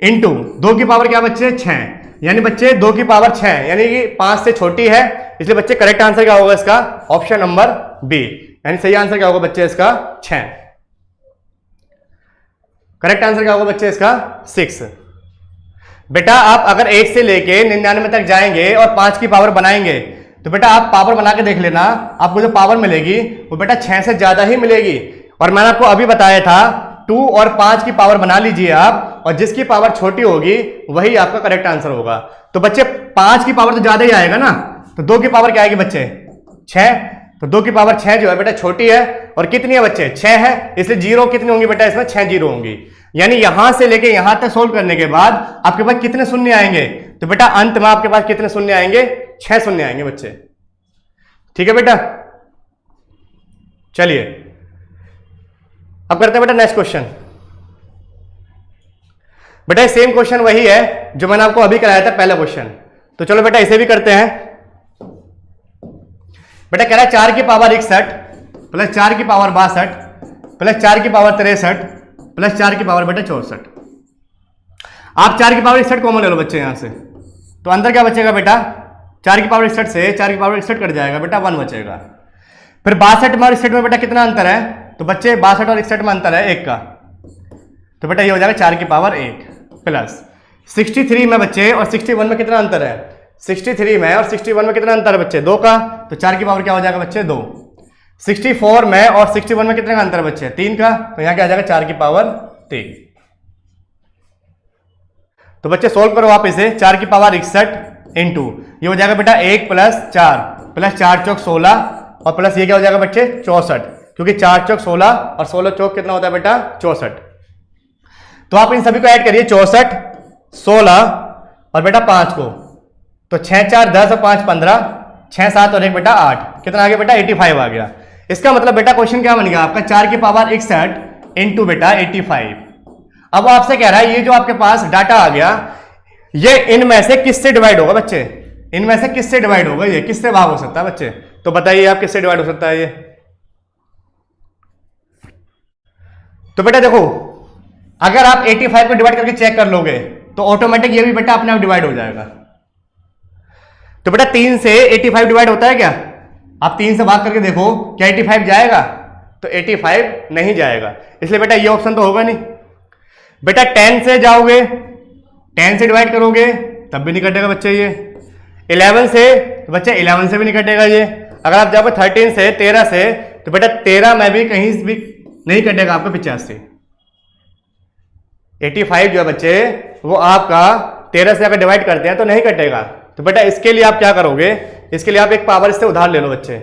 Speaker 1: इंटू 2 की पावर क्या बच्चे? 6। यानी बच्चे 2 की पावर 6 यानी कि 5 से छोटी है। इसलिए बच्चे करेक्ट आंसर क्या होगा इसका? Option number B. यानी सही आंसर क्या होगा बच्चे इसका? 6। करेक्ट आंसर क्या होगा बच्चे इसका? 6। बेटा आप अगर 1 से लेके 99 तक जाएंगे और 5 की पावर बनाएंगे तो बेटा आप पावर बना के देख लेना, आपको जो पावर मिलेगी वो बेटा 6 से ज्यादा ही मिलेगी। और मैंने आपको अभी बताया था 2 और 5 की पावर बना लीजिए आप, और जिसकी पावर छोटी होगी वही आपका करेक्ट आंसर होगा। तो बच्चे 5 की पावर तो ज्यादा ही आएगा ना, तो 2 की पावर क्या आएगी बच्चे? 6। तो 2 की पावर 6 जो है बेटा छोटी है, और कितनी है बच्चे? 6 है। इसलिए जीरो कितनी होंगी बेटा? इसमें 6 जीरो होंगी। यानी यहां से लेके यहां तक सोल्व करने के बाद आपके पास कितने शून्य आएंगे? तो बेटा अंत में आपके पास कितने शून्य आएंगे? 6 शून्य आएंगे बच्चे। ठीक है बेटा, चलिए अब करते हैं बेटा नेक्स्ट क्वेश्चन। बेटा सेम क्वेश्चन वही है जो मैंने आपको अभी कराया था पहला क्वेश्चन। तो चलो बेटा इसे भी करते हैं। बेटा कह रहा है 4 की पावर 61 प्लस 4 की पावर 62 प्लस 4 की पावर 63 प्लस 4 की पावर बेटा 64। आप 4 की पावर 61 कॉमन ले लो बच्चे यहां से, तो अंदर क्या बचेगा बेटा? 4 की पावर 61 से 4 की पावर 61 कट जाएगा बेटा, 1 बचेगा। फिर 62 में और 61 में बेटा कितना अंतर है? तो बच्चे 62 और 61 में अंतर है 1 का, तो बेटा ये हो जाएगा 4 की पावर 1 प्लस 63 में बच्चे और 61 में कितना अंतर है? 63 में और 61 में कितना अंतर है बच्चे? 2 का, तो 4 की पावर क्या हो जाएगा बच्चे? 2। 64 में और 61 में कितने का अंतर है बच्चे? 3 का, तो यहां क्या आ जाएगा? 4 की पावर 3। तो बच्चे सोल्व करो आप इसे। 4 की पावर 61 इंटू ये हो जाएगा बेटा 1 प्लस 4 प्लस 4 चौक 16 और प्लस ये क्या हो जाएगा बच्चे? 64, क्योंकि 4 चौक 16 और 16 चौक कितना होता है बेटा? 64। तो आप इन सभी को ऐड करिए, 64 16 और बेटा 5 को, तो 6 4 10 और 5 15, 6 7 और 1 बेटा 8, कितना आ गया बेटा? 85 आ गया। इसका मतलब बेटा क्वेश्चन क्या बन गया आपका? 4 की पावर 61 इंटू बेटा 85। अब आपसे कह रहा है ये जो आपके पास डाटा आ गया ये इनमें से किससे डिवाइड होगा बच्चे? इनमें से किससे डिवाइड होगा? ये किससे भाग हो सकता है बच्चे? तो बताइए आप किससे डिवाइड हो सकता है ये? तो बेटा देखो अगर आप 85 को डिवाइड करके चेक कर लोगे तो ऑटोमेटिक ये भी बेटा अपने आप डिवाइड हो जाएगा। तो बेटा 3 से 85 डिवाइड होता है क्या? आप 3 से भाग करके देखो, क्या 85 जाएगा? तो 85 नहीं जाएगा, इसलिए बेटा ये ऑप्शन तो होगा नहीं। बेटा 10 से जाओगे, 10 से डिवाइड करोगे तब भी नहीं कटेगा बच्चे ये। 11 से तो बच्चे 11 से भी नहीं कटेगा ये। अगर आप जाओगे 13 से 13 से तो बेटा 13 में भी कहीं भी नहीं कटेगा आपका 85। 85 जो है बच्चे वो आपका 13 से अगर डिवाइड करते हैं तो नहीं कटेगा। तो बेटा इसके लिए आप क्या करोगे, इसके लिए आप एक पावर इससे उधार ले लो बच्चे।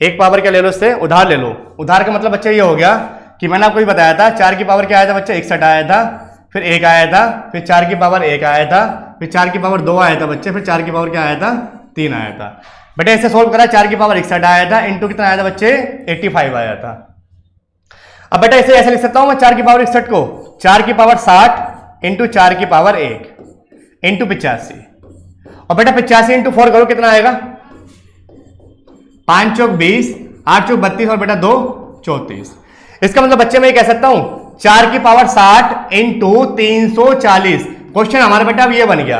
Speaker 1: एक पावर क्या ले लो, इससे उधार ले लो। उधार का मतलब बच्चे ये हो गया कि मैंने आपको ही बताया था 4 की पावर क्या आया था बच्चे, 61 आया था, फिर 1 आया था, फिर 4 की पावर 1 आया था, फिर 4 की पावर 2 आया था बच्चे, फिर 4 की पावर क्या आया था, 3 आया था। बेटा इससे सोल्व करा, 4 की पावर 61 आया था, इंटू कितना आया था बच्चे, 85 आया था। अब बेटा इसे ऐसे लिख सकता हूं मैं 4 की पावर 61 को 4 की पावर 60 इंटू 4 की पावर 1 इंटू 85। और बेटा 85 इंटू 4 करो कितना आएगा, 5 चौक 20, 8 चौक 32 और बेटा 2 34। इसका मतलब बच्चे मैं ये कह सकता हूं 4 की पावर 60 इंटू 340। क्वेश्चन हमारा बेटा अब ये बन गया।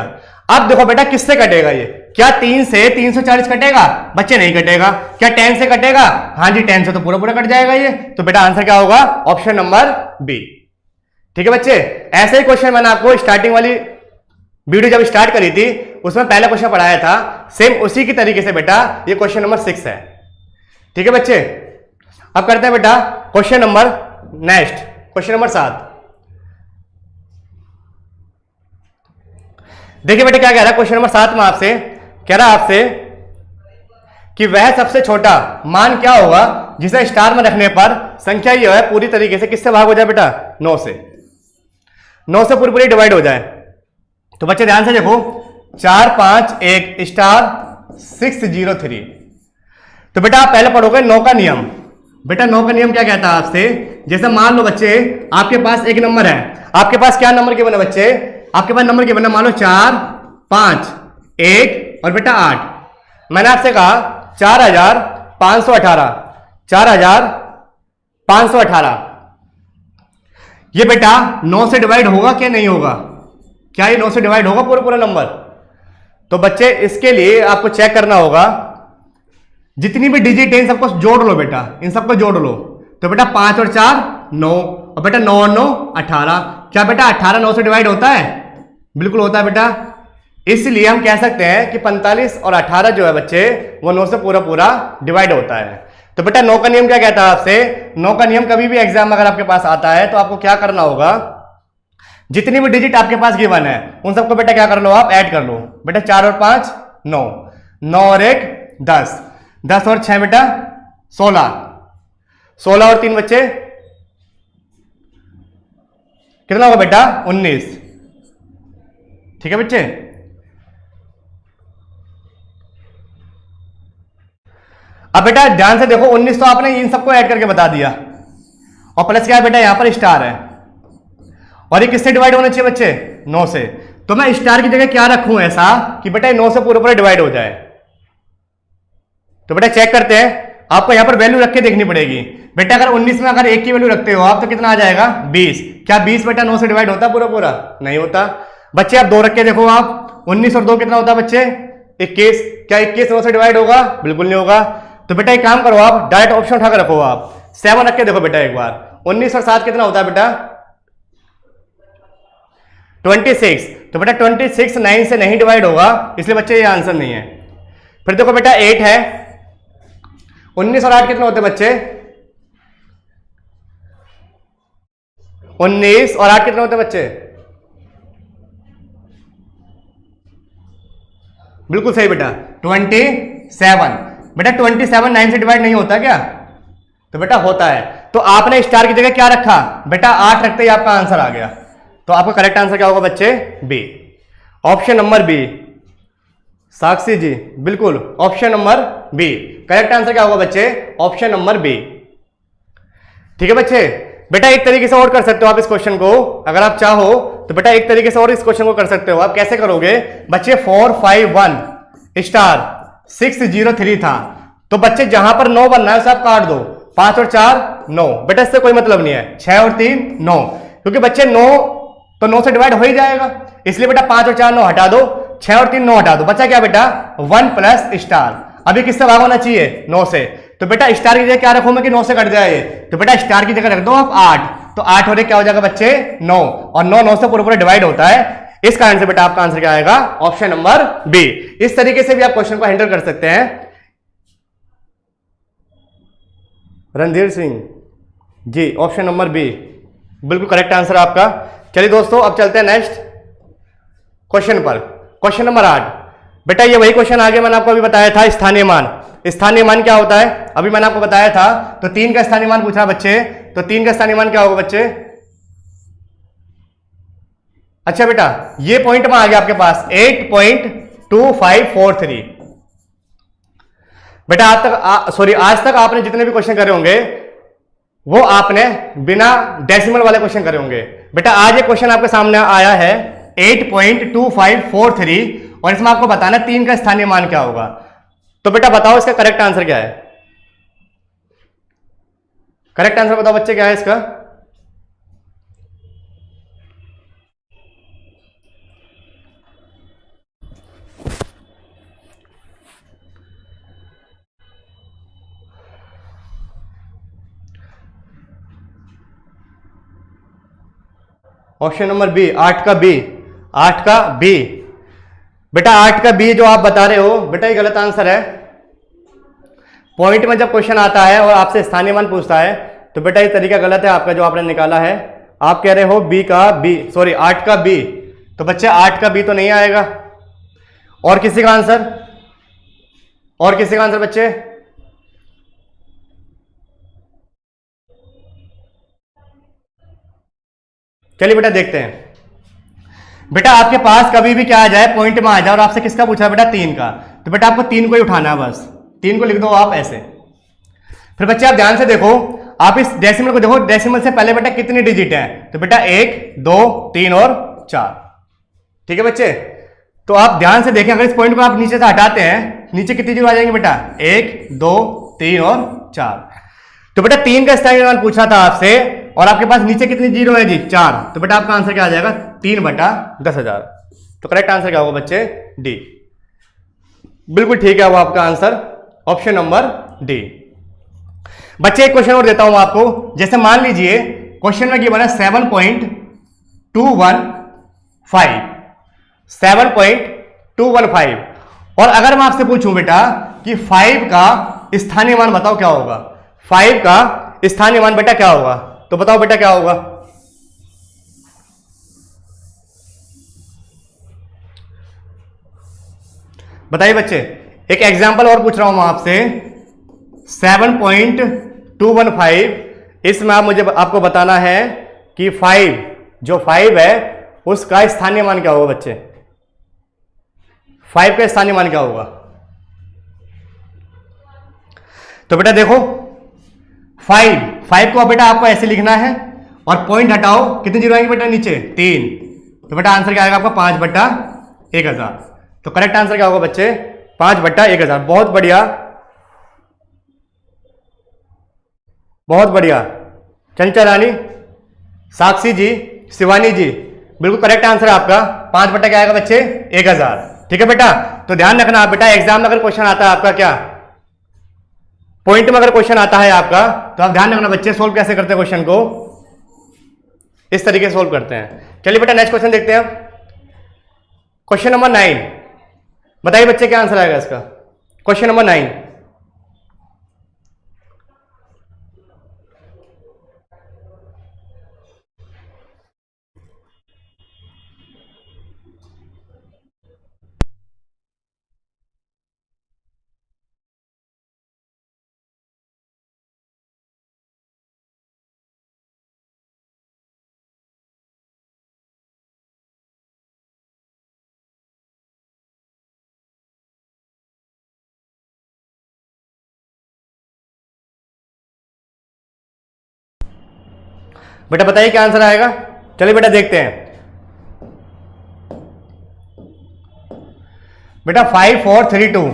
Speaker 1: अब देखो बेटा किससे कटेगा ये, क्या 3 से 340 कटेगा बच्चे, नहीं कटेगा। क्या 10 से कटेगा, हाँ जी 10 से तो पूरा पूरा कट जाएगा ये। तो बेटा आंसर क्या होगा, ऑप्शन नंबर बी। ठीक है बच्चे, ऐसे ही क्वेश्चन मैंने आपको स्टार्टिंग वाली वीडियो जब स्टार्ट करी थी उसमें पहला क्वेश्चन पढ़ाया था, सेम उसी की तरीके से बेटा ये क्वेश्चन नंबर 6 है। ठीक है बच्चे, अब करते हैं बेटा question number next, question number 7। देखिए बेटा क्या कह रहा है क्वेश्चन नंबर 7 में आपसे कह रहा है आपसे कि वह सबसे छोटा मान क्या होगा जिसे स्टार में रखने पर संख्या ये है पूरी तरीके से किससे भाग हो जाए बेटा, 9 से। 9 से पूरी पूरी डिवाइड हो जाए। तो बच्चे ध्यान से देखो 4 5 1 स्टार 603। तो बेटा आप पहले पढ़ोगे 9 का नियम। बेटा 9 का नियम क्या कहता है आपसे, जैसे मान लो बच्चे आपके पास एक नंबर है, आपके पास क्या नंबर के बने बच्चे, आपके पास नंबर के बने मान लो 4 5 1 और बेटा 8। मैंने आपसे कहा 4518, 4518। ये बेटा 9 से डिवाइड होगा क्या नहीं होगा, क्या ये 9 से डिवाइड होगा पूरा पूरा नंबर। तो बच्चे इसके लिए आपको चेक करना होगा जितनी भी डिजिट है इन सबको जोड़ लो बेटा, इन सबको जोड़ लो। तो बेटा 5 और 4 9 और बेटा 9 और 9 18। क्या बेटा 18 9 से डिवाइड होता है, बिल्कुल होता है बेटा। इसलिए हम कह सकते हैं कि 45 और 18 जो है बच्चे वो 9 से पूरा पूरा डिवाइड होता है। तो बेटा 9 का नियम क्या कहता है आपसे, 9 का नियम कभी भी एग्जाम अगर आपके पास आता है तो आपको क्या करना होगा, जितनी भी डिजिट आपके पास गिवन है उन सबको बेटा क्या कर लो, आप ऐड कर लो। बेटा 4 और 5 9, 9 और 1 10, 10 और 6 बेटा 16, 16 और 3 बच्चे कितना होगा बेटा 19। ठीक है बच्चे, अब बेटा ध्यान से देखो 19 तो आपने इन सबको ऐड करके बता दिया और प्लस क्या है बेटा यहां पर स्टार है और ये किससे डिवाइड होना चाहिए बच्चे, 9 से। तो मैं स्टार की जगह क्या रखूं ऐसा कि बेटा 9 से पूरे पूरे डिवाइड हो जाए। तो बेटा चेक करते हैं, आपको यहां पर वैल्यू रख के देखनी पड़ेगी। बेटा अगर 19 में अगर 1 की वैल्यू रखते हो आप तो कितना आ जाएगा 20। क्या 20 बेटा 9 से डिवाइड होता पूरा पूरा, नहीं होता। बच्चे आप 2 रख के देखो, आप 19 और 2 कितना होता है बच्चे 21। क्या 21 9 से डिवाइड होगा, बिल्कुल नहीं होगा। तो बेटा एक काम करो, आप डायरेक्ट ऑप्शन उठाकर रखो, आप 7 रख के देखो बेटा एक बार। 19 और 7 कितना होता है बेटा 26। तो बेटा 26 9 से नहीं डिवाइड होगा, इसलिए बच्चे ये आंसर नहीं है। फिर देखो बेटा 8 है, 19 और 8 कितने होते हैं बच्चे 19 और 8 कितने होते हैं बच्चे, बिल्कुल सही बेटा 27। बेटा 27 9 से डिवाइड नहीं होता क्या, तो बेटा होता है। तो आपने स्टार की जगह क्या रखा बेटा 8 रखते ही आपका आंसर आ गया। तो आपका करेक्ट आंसर क्या होगा बच्चे, B, option number B. Sakshi ji बिल्कुल option number B, correct answer क्या होगा बच्चे, ऑप्शन नंबर बी। ठीक है बच्चे, बेटा एक तरीके से और कर सकते हो आप इस क्वेश्चन को, अगर आप चाहो तो बेटा एक तरीके से और इस क्वेश्चन को कर सकते हो। आप कैसे करोगे बच्चे 451 स्टार 603 था, तो बच्चे जहां पर 9 बनना है उसे आप काट दो, 5 और 4 9। बेटा इससे कोई मतलब नहीं है, 6 और 3 9, क्योंकि बच्चे 9 तो 9 से डिवाइड हो ही जाएगा, इसलिए बेटा 5 और 4 9 हटा दो, 6 और 3 9 हटा दो, बच्चा क्या बेटा 1 प्लस स्टार। अभी किससे भाग होना चाहिए 9 से, तो बेटा स्टार की जगह क्या रखूं मैं कि 9 से कट जाए, तो बेटा स्टार की जगह रख दो आप 8। तो 8 हो रहे क्या हो जाएगा बच्चे 9, और 9 9 से पूरे पूरे डिवाइड होता है, इस कारण से बेटा आपका आंसर क्या आएगा? Option number B. इस तरीके से भी आप क्वेश्चन को हैंडल कर सकते हैं। Randhir Singh ji, option number B बिल्कुल करेक्ट आंसर आपका। चलिए दोस्तों, अब चलते हैं नेक्स्ट क्वेश्चन पर। Question number 8। बेटा ये वही क्वेश्चन आगे मैंने आपको अभी बताया था, स्थानीय मान। स्थानीय मान क्या होता है अभी मैंने आपको बताया था। तो 3 का स्थानीय मान पूछा बच्चे, तो 3 का स्थानीय मान क्या होगा बच्चे? अच्छा बेटा, ये पॉइंट में आ गया आपके पास 8.2543। बेटा आज तक आपने जितने भी क्वेश्चन करे होंगे वो आपने बिना डेसिमल वाले क्वेश्चन करे होंगे। बेटा आज एक क्वेश्चन आपके सामने आया है 8.2543 और इसमें आपको बताना 3 का स्थानीय मान क्या होगा। तो बेटा बताओ इसका करेक्ट आंसर क्या है? करेक्ट आंसर बताओ बच्चे, क्या है इसका? ऑप्शन नंबर बी, 8 का बी। 8 का बी। बेटा 8 का बी जो आप बता रहे हो बेटा, ये गलत आंसर है। पॉइंट में जब क्वेश्चन आता है और आपसे स्थानीय मान पूछता है तो बेटा ये तरीका गलत है आपका जो आपने निकाला है। आप कह रहे हो बी का बी, सॉरी 8 का बी, तो बच्चे 8 का बी तो नहीं आएगा। और किसी का आंसर? और किसी का आंसर बच्चे? चलिए बेटा देखते हैं। बेटा आपके पास कभी भी क्या आ जाए, पॉइंट में आ जाए और आपसे किसका पूछा बेटा? 3 का, तो बेटा आपको 3 को ही उठाना है, बस 3 को लिख दो आप ऐसे। फिर बच्चे आप ध्यान से देखो, आप इस डेसिमल को देखो, डेसिमल से पहले बेटा कितनी डिजिट है? तो बेटा 1, 2, 3 और 4। ठीक है बच्चे, तो आप ध्यान से देखें, अगर इस पॉइंट को आप नीचे से हटाते हैं, नीचे कितनी जीरो आ जाएंगे बेटा? 1, 2, 3 और 4। तो बेटा 3 का स्थानीय मान पूछा था आपसे और आपके पास नीचे कितनी जीरो है जी? 4। तो बेटा आपका आंसर क्या आ जाएगा? 3/10,000। तो करेक्ट आंसर क्या होगा बच्चे? डी। बिल्कुल ठीक है वो आपका आंसर, ऑप्शन नंबर डी। बच्चे एक क्वेश्चन और देता हूं आपको। जैसे मान लीजिए क्वेश्चन में गिवन है 7.215, 7.215, और अगर मैं आपसे पूछूं बेटा कि 5 का स्थानीय मान बताओ क्या होगा? 5 का स्थानीय मान बेटा क्या होगा? तो बताओ बेटा क्या होगा? बताइए बच्चे। एक एग्जांपल और पूछ रहा हूं मैं आपसे, 7.215, इसमें आप मुझे आपको बताना है कि 5 जो 5 है उसका स्थानीय मान क्या होगा बच्चे? 5 का स्थानीय मान क्या होगा? तो बेटा देखो 5 को बेटा आपको ऐसे लिखना है और पॉइंट हटाओ, कितनी जीरो आएंगे बेटा नीचे? 3। तो बेटा आंसर क्या आएगा आपका? 5/1000। तो करेक्ट आंसर क्या होगा बच्चे? 5/1000। बहुत बढ़िया, बहुत बढ़िया। चंचल रानी, साक्षी जी, शिवानी जी, बिल्कुल करेक्ट आंसर है आपका। 5 क्या आएगा बच्चे? 1000। ठीक है बेटा, तो ध्यान रखना आप बेटा, एग्जाम में अगर क्वेश्चन आता है आपका क्या पॉइंट में अगर क्वेश्चन आता है आपका, तो आप ध्यान रखना बच्चे सोल्व कैसे करते हैं क्वेश्चन को, इस तरीके से सोल्व करते हैं। चलिए बेटा नेक्स्ट क्वेश्चन देखते हैं। क्वेश्चन नंबर 9, बताइए बच्चे क्या आंसर आएगा इसका? Question number 9। बेटा बताइए क्या आंसर आएगा? चलिए बेटा देखते हैं। बेटा 5432,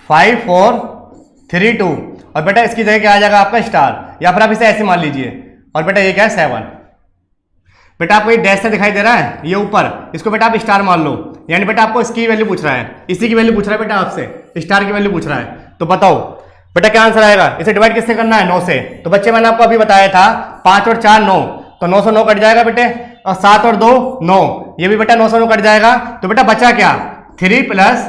Speaker 1: 5432, और बेटा इसकी जगह क्या आ जाएगा आपका? स्टार, या फिर आप इसे ऐसे मान लीजिए। और बेटा ये क्या है? 7। बेटा आपको ये डैश से दिखाई दे रहा है ये ऊपर, इसको बेटा आप स्टार मान लो, यानी बेटा आपको इसकी वैल्यू पूछ रहा है, इसी की वैल्यू पूछ रहा है बेटा आपसे, स्टार की वैल्यू पूछ रहा है। तो बताओ बेटा क्या आंसर आएगा? इसे डिवाइड किससे करना है? 9 से। तो बच्चे मैंने आपको अभी बताया था 5 और 4 9, तो 9 से 9 कट जाएगा बेटे, और 7 और 2 9, ये भी बेटा 9 से 9 कट जाएगा, तो बेटा बचा क्या 3 प्लस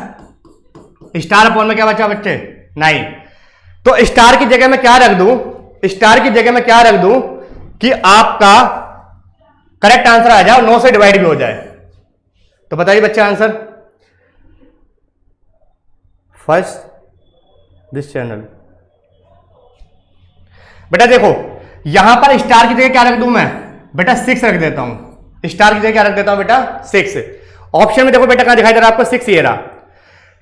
Speaker 1: स्टार अपॉन में क्या बचा बच्चे 9। तो स्टार की जगह में क्या रख दूं, स्टार की जगह में क्या रख दूं कि आपका करेक्ट आंसर आ जाए और 9 से डिवाइड भी हो जाए। तो बताइए बच्चे आंसर। First this channel. बेटा देखो यहां पर स्टार की जगह क्या रख दूं मैं बेटा 6 रख देता हूं। स्टार की जगह क्या रख देता हूं बेटा 6। ऑप्शन में देखो बेटा कहां दिखाई दे रहा है आपको 6 ये रहा।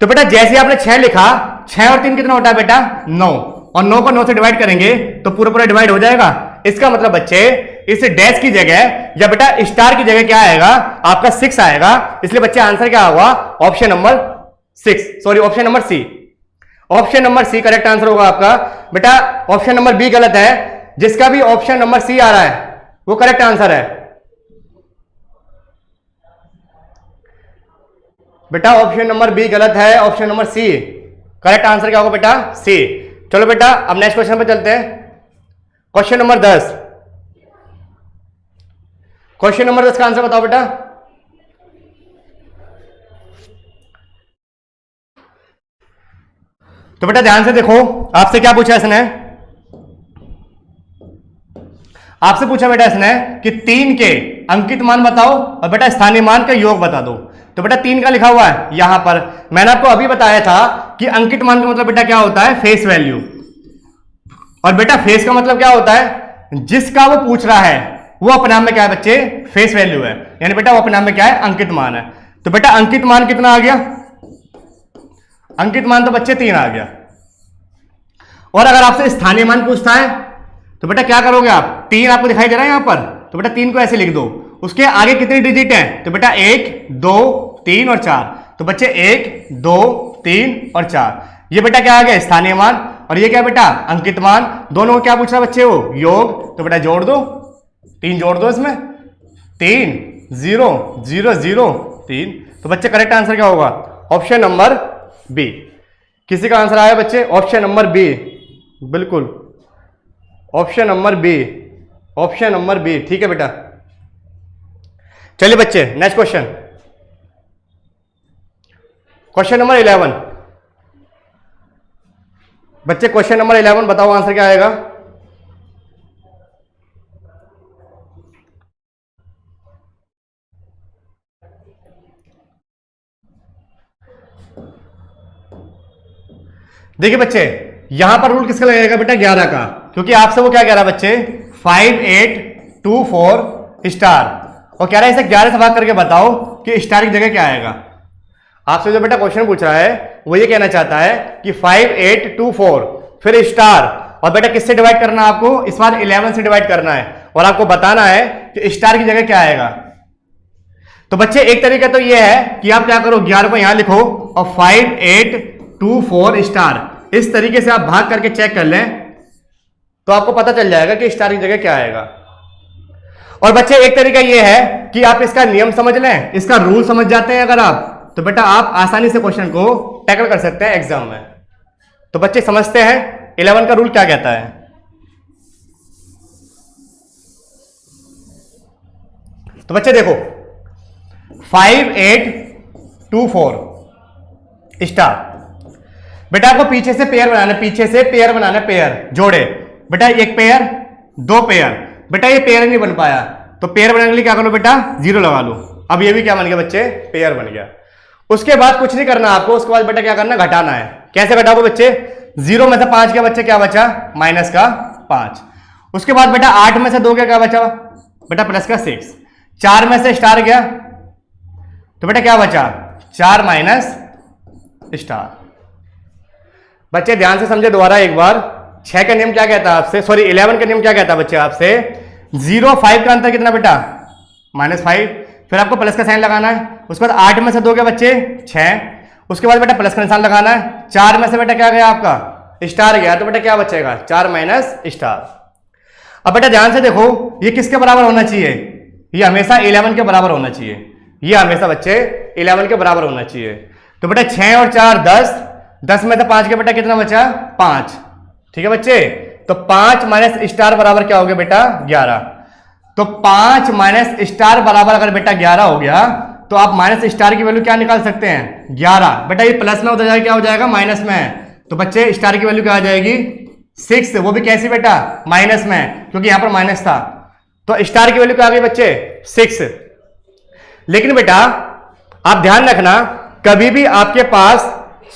Speaker 1: तो बेटा जैसे आपने 6 लिखा, 6 और 3 कितना होता है बेटा 9, और 9 को 9 से डिवाइड करेंगे तो पूरा पूरा डिवाइड हो जाएगा। इसका मतलब बच्चे इस डैश की जगह या बेटा स्टार की जगह क्या आएगा आपका 6 आएगा। इसलिए बच्चे आंसर क्या होगा option number 6, sorry option number C. Option number C correct answer होगा आपका। बेटा ऑप्शन नंबर बी गलत है, जिसका भी ऑप्शन नंबर सी आ रहा है वो करेक्ट आंसर है। बेटा ऑप्शन नंबर बी गलत है, option number C correct answer क्या होगा बेटा सी। चलो बेटा अब नेक्स्ट क्वेश्चन पे चलते हैं। क्वेश्चन नंबर 10, क्वेश्चन नंबर 10 का आंसर बताओ बेटा। तो बेटा ध्यान से देखो आपसे क्या पूछा इसने, आपसे पूछा बेटा इसने कि 3 के अंकित मान बताओ और बेटा स्थानीय मान का योग बता दो। तो बेटा 3 का लिखा हुआ है यहां पर, मैंने आपको अभी बताया था कि अंकित मान का मतलब बेटा क्या होता है फेस वैल्यू, और बेटा फेस का मतलब क्या होता है जिसका वो पूछ रहा है वो अपने आप में क्या है बच्चे फेस वैल्यू है, यानी बेटा वो अपने आप में क्या है अंकित मान है। तो बेटा अंकित मान कितना आ गया, अंकित मान तो बच्चे 3 आ गया। और अगर आपसे स्थानीय मान पूछता है तो बेटा क्या करोगे आप, 3 आपको दिखाई दे रहा है यहां पर, तो बेटा 3 को ऐसे लिख दो। उसके आगे कितनी डिजिट है तो बेटा 1 2 3 और 4, तो बच्चे 1 2 3 और 4, ये बेटा क्या आ गया स्थानीय मान, और ये क्या बेटा अंकित मान। दोनों को क्या पूछ रहा है बच्चे वो योग, तो बेटा जोड़ दो, 3 जोड़ दो इसमें, 3 0 0 0 3। तो बच्चे करेक्ट आंसर क्या होगा ऑप्शन नंबर बी। किसी का आंसर आया बच्चे ऑप्शन नंबर बी, बिल्कुल option number B, option number B, ठीक है बेटा। चलिए बच्चे नेक्स्ट क्वेश्चन, क्वेश्चन नंबर 11। बच्चे क्वेश्चन नंबर 11 बताओ आंसर क्या आएगा। देखिए बच्चे यहां पर रूल किसका लगेगा बेटा 11 का, क्योंकि आपसे वो क्या कह रहा है बच्चे 5 8 2 4 स्टार, और कह रहा है इसे 11 से भाग करके बताओ कि स्टार की जगह क्या आएगा। आपसे जो बेटा क्वेश्चन पूछ रहा है वो ये कहना चाहता है कि 5 8 2 4 फिर स्टार, और बेटा किससे डिवाइड करना है आपको, इस बार 11 से डिवाइड करना है, और आपको बताना है कि स्टार की जगह क्या आएगा। तो बच्चे एक तरीका तो ये है कि आप क्या करो 11 को यहां लिखो और 5 8 2 4 स्टार, इस तरीके से आप भाग करके चेक कर लें तो आपको पता चल जाएगा कि स्टार की जगह क्या आएगा। और बच्चे एक तरीका यह है कि आप इसका नियम समझ लें, इसका रूल समझ जाते हैं अगर आप, तो बेटा आप आसानी से क्वेश्चन को टैकल कर सकते हैं एग्जाम में। तो बच्चे समझते हैं 11 का रूल क्या कहता है। तो बच्चे देखो 5 8 2 4 स्टार, बेटा आपको पीछे से पेयर बनाना है, पीछे से पेयर बनाना है, पेयर जोड़े बेटा, एक पेयर 2 पेयर, बेटा ये पेयर नहीं बन पाया तो पेयर बनाने के लिए क्या करो बेटा 0 लगा लो। अब ये भी क्या बन गया बच्चे पेयर बन गया। उसके बाद कुछ नहीं करना आपको, उसके बाद बेटा क्या करना घटाना है। कैसे घटाओगे बच्चे 0 में से 5 क्या बच्चे क्या बचा माइनस का 5, उसके बाद बेटा 8 में से 2 क्या बचा बेटा प्लस का 6, 4 में से स्टार गया तो बेटा क्या बचा 4 माइनस स्टार। बच्चे ध्यान से समझे दोबारा एक बार, 6 का नियम क्या कहता है आपसे, सॉरी 11 का नियम क्या कहता है बच्चे आपसे 0 5 का अंतर कितना बेटा -5, फिर आपको प्लस का साइन लगाना है। उसके बाद 8 में से 2 के बच्चे 6, उसके बाद बेटा प्लस का निशान लगाना है। 4 में से बेटा क्या गया आपका स्टार गया तो बेटा क्या बचेगा 4 माइनस स्टार। अब बेटा ध्यान से देखो ये किसके बराबर होना चाहिए, ये हमेशा 11 के बराबर होना चाहिए, ये हमेशा बच्चे 11 के बराबर होना चाहिए। तो बेटा 6 और 4 10, 10 में से 5 के बेटा कितना बचा 5, ठीक है बच्चे। तो 5 माइनस स्टार बराबर क्या हो गया बेटा 11। तो 5 माइनस स्टार बराबर अगर बेटा 11 हो गया तो आप माइनस स्टार की वैल्यू क्या निकाल सकते हैं 11। बेटा ये प्लस में उधर जाएगा क्या हो जाएगा माइनस में, तो बच्चे स्टार की वैल्यू क्या आ जाएगी 6, वो भी कैसी बेटा माइनस में, क्योंकि यहां पर माइनस था। तो स्टार की वैल्यू क्या आ गई बच्चे 6। लेकिन बेटा आप ध्यान रखना कभी भी आपके पास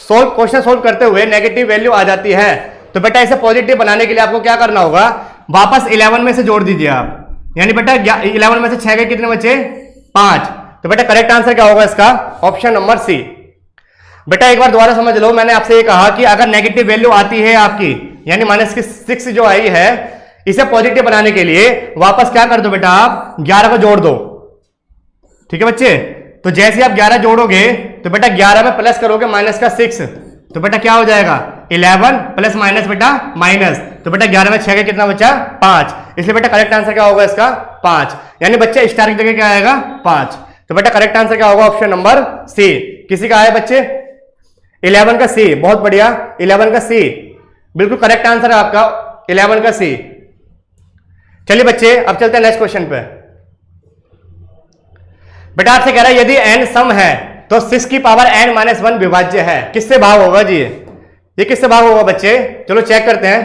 Speaker 1: क्वेश्चन सोल्व करते हुए नेगेटिव वैल्यू आ जाती है तो बेटा इसे पॉजिटिव बनाने के लिए आपको क्या करना होगा, वापस 11 में से जोड़ दीजिए आप। यानी बेटा 11 में से 6 के कितने बचे 5। तो बेटा करेक्ट आंसर क्या होगा इसका ऑप्शन नंबर सी। बेटा एक बार दोबारा समझ लो, मैंने आपसे ये कहा कि अगर नेगेटिव वैल्यू आती है आपकी यानी माइनस की 6 जो आई है इसे पॉजिटिव बनाने के लिए वापस क्या कर दो बेटा आप 11 को जोड़ दो। ठीक है बच्चे, तो जैसे आप 11 जोड़ोगे तो बेटा 11 में प्लस करोगे माइनस का 6 तो बेटा क्या हो जाएगा 11 प्लस माइनस बेटा माइनस, तो बेटा 11 में 6 का कितना बचा 5, इसलिए बेटा करेक्ट आंसर क्या होगा इसका 5। यानी बच्चे स्टार की जगह क्या आएगा 5। तो बेटा करेक्ट आंसर क्या होगा ऑप्शन नंबर सी। किसी का आया बच्चे 11 का सी, बहुत बढ़िया 11 का सी बिल्कुल करेक्ट आंसर है आपका 11 का सी। चलिए बच्चे अब चलते हैं नेक्स्ट क्वेश्चन पे। बेटा आपसे कह रहा है यदि n सम है तो 6 की पावर n माइनस 1 विभाज्य है, किससे भाग होगा जी ये किससे भाग होगा बच्चे, चलो चेक करते हैं।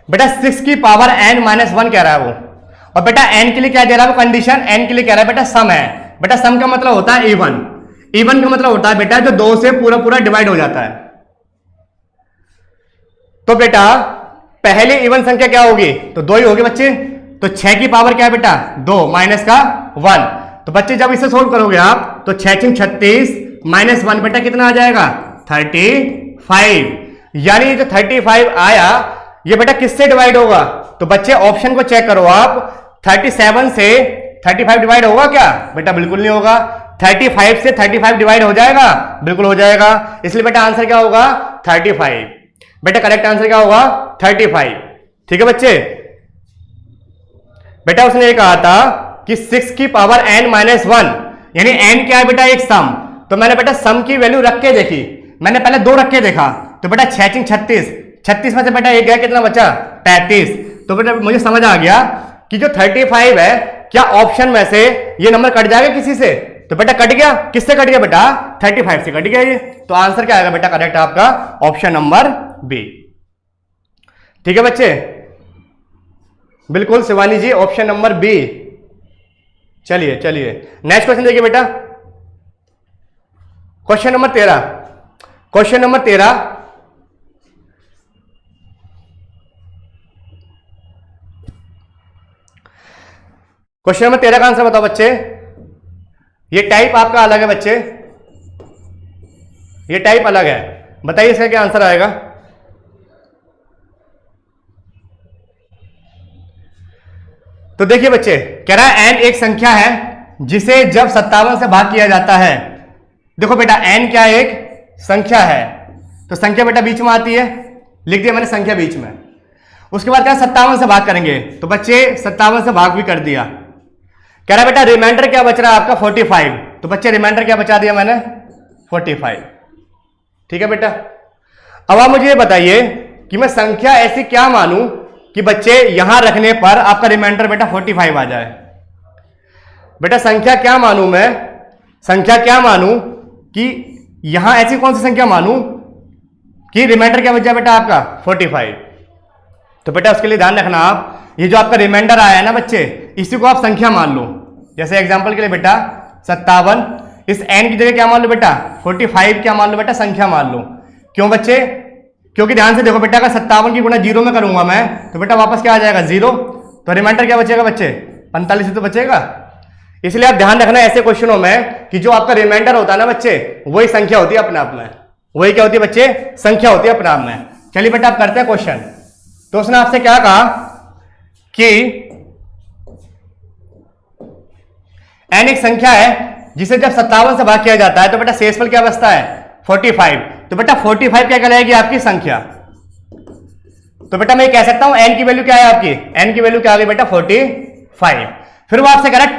Speaker 1: बेटा 6 की पावर n माइनस 1 कह रहा है वो, और बेटा n के लिए क्या दे रहा है वो कंडीशन, n के लिए कह रहा है बेटा सम है। बेटा सम का मतलब होता है इवन, इवन का मतलब होता है बेटा जो 2 से पूरा पूरा डिवाइड हो जाता है। तो बेटा पहले इवन संख्या क्या होगी तो 2 ही होगी बच्चे, तो 6 की पावर क्या है बेटा 2 माइनस का 1, तो बच्चे जब इसे सोल्व करोगे आप तो 6 36 माइनस 1 बेटा कितना आ जाएगा 35। यानी जो 35 आया ये बेटा किससे डिवाइड होगा, तो बच्चे ऑप्शन को चेक करो आप 37 से 35 डिवाइड होगा क्या, बेटा बिल्कुल नहीं होगा। 35 से 35 डिवाइड हो जाएगा, बिल्कुल हो जाएगा, इसलिए बेटा आंसर क्या होगा 35। बेटा करेक्ट आंसर क्या होगा 35। ठीक है बच्चे, बेटा उसने ये कहा था कि 6 की पावर n माइनस 1 यानी n क्या है बेटा एक सम, तो मैंने बेटा सम की वैल्यू रख के देखी, मैंने पहले 2 रख के देखा तो बेटा 6 36 में से बेटा एक गया कितना बचा 35, तो बेटा मुझे समझ आ गया कि जो 35 है क्या ऑप्शन में से ये नंबर कट जाएगा किसी से, तो बेटा कट गया, किससे कट गया बेटा 35 से कट गया ये, तो आंसर क्या आएगा बेटा करेक्ट आपका ऑप्शन नंबर बी। ठीक है बच्चे, बिल्कुल शिवानी जी ऑप्शन नंबर बी। चलिए चलिए नेक्स्ट क्वेश्चन देखिए बेटा, question number 13। Question number 13 question number 13 का आंसर बताओ बच्चे। ये टाइप आपका अलग है बच्चे, ये टाइप अलग है, बताइए इसका क्या आंसर आएगा। तो देखिए बच्चे कह रहा है n एक संख्या है जिसे जब 57 से भाग किया जाता है। देखो बेटा n क्या एक संख्या है, तो संख्या बेटा बीच में आती है, लिख दिया मैंने संख्या बीच में। उसके बाद क्या 57 से भाग करेंगे, तो बच्चे 57 से भाग भी कर दिया। कह रहा है बेटा रिमाइंडर क्या बच रहा है आपका 45, तो बच्चे रिमाइंडर क्या बचा दिया मैंने 45। ठीक है बेटा, अब आप मुझे ये बताइए कि मैं संख्या ऐसी क्या मानूं कि बच्चे यहां रखने पर आपका रिमाइंडर बेटा 45 आ जाए। बेटा संख्या क्या मानूं मैं, संख्या क्या मानूं कि यहां ऐसी कौन सी संख्या मानूं कि रिमाइंडर क्या बच जाए बेटा आपका 45। तो बेटा उसके लिए ध्यान रखना आप, ये जो आपका रिमाइंडर आया है ना बच्चे इसी को आप संख्या मान लो। जैसे एग्जांपल के लिए बेटा 57, इस n की जगह क्या मान लो बेटा 45 क्या मान लो बेटा संख्या मान लो। क्यों बच्चे, क्योंकि ध्यान से देखो बेटा अगर 57 की गुणा 0 में करूंगा मैं तो बेटा वापस क्या आ जाएगा 0, तो रिमाइंडर क्या बचेगा बच्चे 45 ही तो बचेगा। इसलिए आप ध्यान रखना ऐसे क्वेश्चनों में कि जो आपका रिमाइंडर होता है ना बच्चे वही संख्या होती है अपने आप में, वही क्या होती है बच्चे संख्या होती है अपने आप में। चलिए बेटा आप करते हैं क्वेश्चन। तो उसने आपसे क्या कहा कि n एक संख्या है जिसे जब 57 से भाग किया जाता है तो बेटा शेषफल क्या बचता है 45, तो बेटा 45 क्या कहलाएगी आपकी संख्या। तो बेटा मैं कह सकता हूं n की वैल्यू क्या है आपकी, n की वैल्यू क्या आ गई बेटा 45। फिर वो आपसे कह रहा है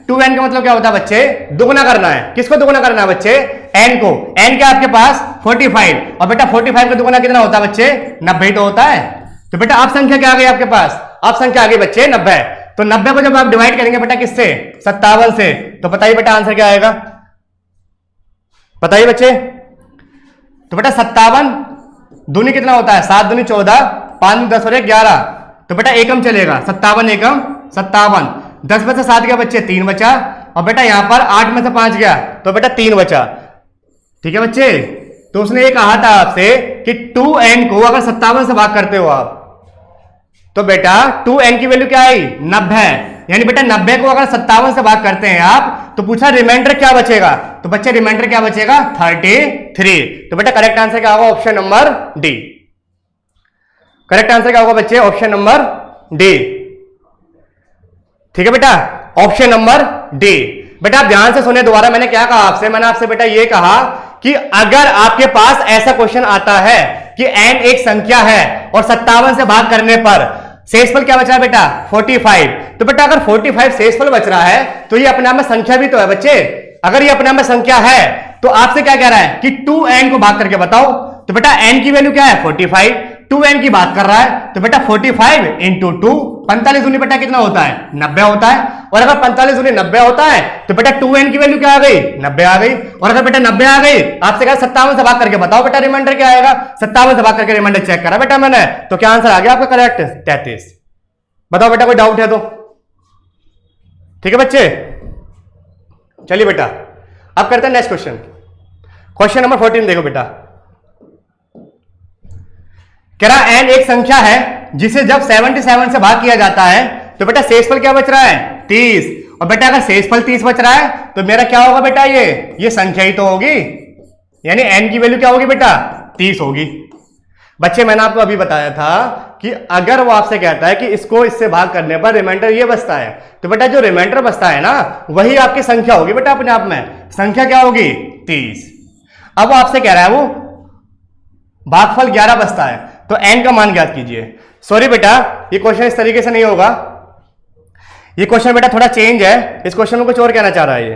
Speaker 1: 2n का मतलब क्या होता है बच्चे दुगुना करना है। किसको दुगुना करना है बच्चे n को, n क्या आपके पास 45 और बेटा 45 का दुगुना कितना होता है बच्चे 90 तो होता है। तो बेटा अब संख्या क्या आ गई आपके पास अब संख्या आ गई बच्चे 90। तो 90 को जब आप डिवाइड करेंगे बेटा किससे, 57 से, तो बताइए बेटा आंसर क्या आएगा, बताइए बच्चे। तो बेटा 57 दूनी कितना होता है, 7 दूनी 14, 5 10 और 11, तो बेटा एकम चलेगा, 57 एकम 57। 10 में से 7 गया बच्चे 3 बचा, और बेटा यहां पर 8 में से 5 गया तो बेटा 3 बचा। ठीक है बच्चे, तो उसने ये कहा था आपसे कि 2n को अगर 57 से भाग करते हो आप, तो बेटा 2n की वैल्यू क्या आई, 90। यानी बेटा 90 को अगर 57 से भाग करते हैं आप, तो पूछा रिमाइंडर क्या बचेगा, तो बच्चे रिमाइंडर क्या बचेगा, 33। तो बेटा करेक्ट आंसर क्या होगा, option number D. Correct answer क्या होगा बच्चे, ऑप्शन नंबर डी। ठीक है बेटा, ऑप्शन नंबर डी। बेटा आप ध्यान से सुने दोबारा, मैंने क्या कहा आपसे, मैंने आपसे बेटा ये कहा कि अगर आपके पास ऐसा क्वेश्चन आता है कि n एक संख्या है और 57 से भाग करने पर शेषफल क्या बच रहा है बेटा, 45, तो बेटा अगर 45 शेषफल बच रहा है तो ये अपने आप में संख्या भी तो है बच्चे। अगर ये अपने आप में संख्या है तो आपसे क्या कह रहा है कि 2n को भाग करके बताओ, तो बेटा n की वैल्यू क्या है 45, 2n की बात कर रहा है, तो बेटा 45 इंटू 2, 45 दूनी बेटा कितना होता है, 90 होता है। और अगर 45 दूनी 90 होता है तो बेटा 2n की वैल्यू क्या आ गई, 90 आ गई। और अगर बेटा 90 आ गई, आपसे कहा 57 से भाग करके बताओ बेटा रिमाइंडर क्या आएगा, 57 से भाग करके रिमाइंडर चेक करा बेटा मैंने, तो क्या आंसर आ गया आपका करेक्ट, 33। बताओ बेटा कोई डाउट है तो। ठीक है बच्चे, चलिए बेटा अब करते हैं नेक्स्ट क्वेश्चन। क्वेश्चन नंबर 14 देखो बेटा, कह रहा n एक संख्या है जिसे जब 77 से भाग किया जाता है तो बेटा शेषफल क्या बच रहा है, 30। और बेटा अगर शेषफल 30 बच रहा है तो मेरा क्या होगा बेटा, ये संख्या ही तो होगी, यानी n की वैल्यू क्या होगी बेटा, 30 होगी। बच्चे मैंने आपको अभी बताया था कि अगर वो आपसे कहता है कि इसको इससे भाग करने पर रिमाइंडर ये बचता है, तो बेटा जो रिमाइंडर बचता है ना वही आपकी संख्या होगी बेटा अपने आप में, संख्या क्या होगी 30। अब वो आपसे कह रहा है वो भागफल 11 बचता है, तो n का मान ज्ञात कीजिए। सॉरी बेटा ये क्वेश्चन इस तरीके से नहीं होगा, ये क्वेश्चन बेटा थोड़ा चेंज है, इस क्वेश्चन में कुछ और कहना चाह रहा है ये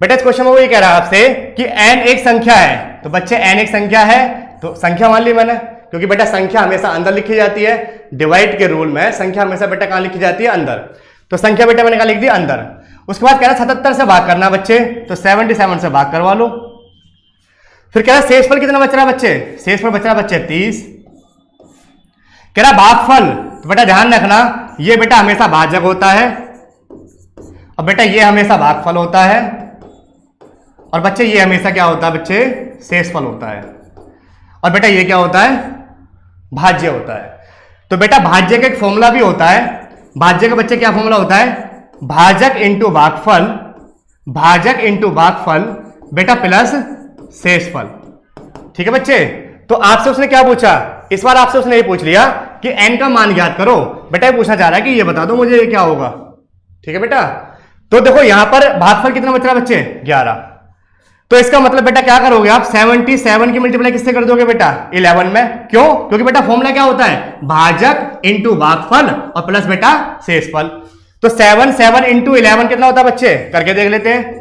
Speaker 1: बेटा। इस क्वेश्चन में वो ये कह रहा है आपसे कि n एक संख्या है, तो बच्चे n एक संख्या है तो संख्या मान ली मैंने, क्योंकि बेटा संख्या हमेशा अंदर लिखी जाती है, डिवाइड के रूल में संख्या हमेशा बेटा कहां लिखी जाती है, अंदर। तो संख्या बेटा मैंने कहा लिख दी अंदर। उसके बाद कह रहा है 77 से भाग करना बच्चे, तो 77 से भाग करवा लो। फिर कह रहा है शेषफल कितना बच रहा है बच्चे, शेषफल बच रहा है बच्चे 30। कह रहा भागफल, तो बेटा ध्यान रखना ये बेटा हमेशा भाजक होता है और बेटा ये हमेशा भागफल होता है, और बच्चे ये हमेशा क्या होता है बच्चे, शेषफल होता है। और बेटा ये क्या होता है, भाज्य होता है। तो बेटा भाज्य का एक फॉर्मूला भी होता है, भाज्य का बच्चे क्या फॉर्मूला होता है, भाजक इंटू भागफल, भाजक इंटू भागफल बेटा प्लस शेषफल। ठीक है बच्चे, तो आपसे उसने क्या पूछा, इस बार आपसे उसने ये पूछ लिया कि n का मान ज्ञात करो। बेटा ये पूछना चाह रहा है कि ये बता दो मुझे ये क्या होगा। ठीक है बेटा, तो देखो यहां पर भागफल कितना बच रहा है बच्चे 11, तो इसका मतलब बेटा क्या करोगे आप 77 की मल्टीप्लाई किससे कर दोगे बेटा 11 में। क्यों, क्योंकि बेटा फॉर्मूला क्या होता है, भाजक इंटू भागफल और प्लस बेटा शेषफल। तो 7 इंटू 11 कितना होता है बच्चे, करके देख लेते हैं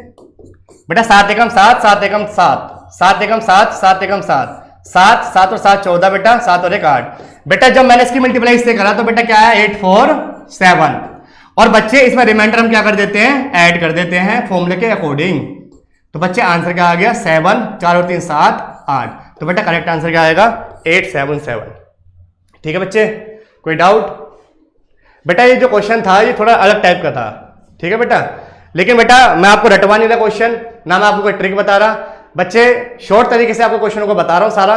Speaker 1: बेटा। 7 एकम 7, 7 एकम 7, 7 एकम 7, 7 एकम 7, 7 7 और 7 14 बेटा, 7 और 1 8 बेटा। जब मैंने इसकी मल्टीप्लाई इससे करा तो बेटा क्या है 8 4 7। और बच्चे इसमें रिमाइंडर हम क्या कर देते हैं, ऐड कर देते हैं फॉर्मूले के अकॉर्डिंग। तो बच्चे आंसर क्या आ गया 7, 4 और 3 7 8। तो बेटा करेक्ट आंसर क्या आएगा 877। ठीक है बच्चे, कोई डाउट। बेटा ये जो क्वेश्चन था ये थोड़ा अलग टाइप का था, ठीक है बेटा, लेकिन बेटा मैं आपको रटवा नहीं रहा क्वेश्चन, ना मैं आपको कोई ट्रिक बता रहा। बच्चे शॉर्ट तरीके से आपको क्वेश्चन को बता रहा हूं सारा,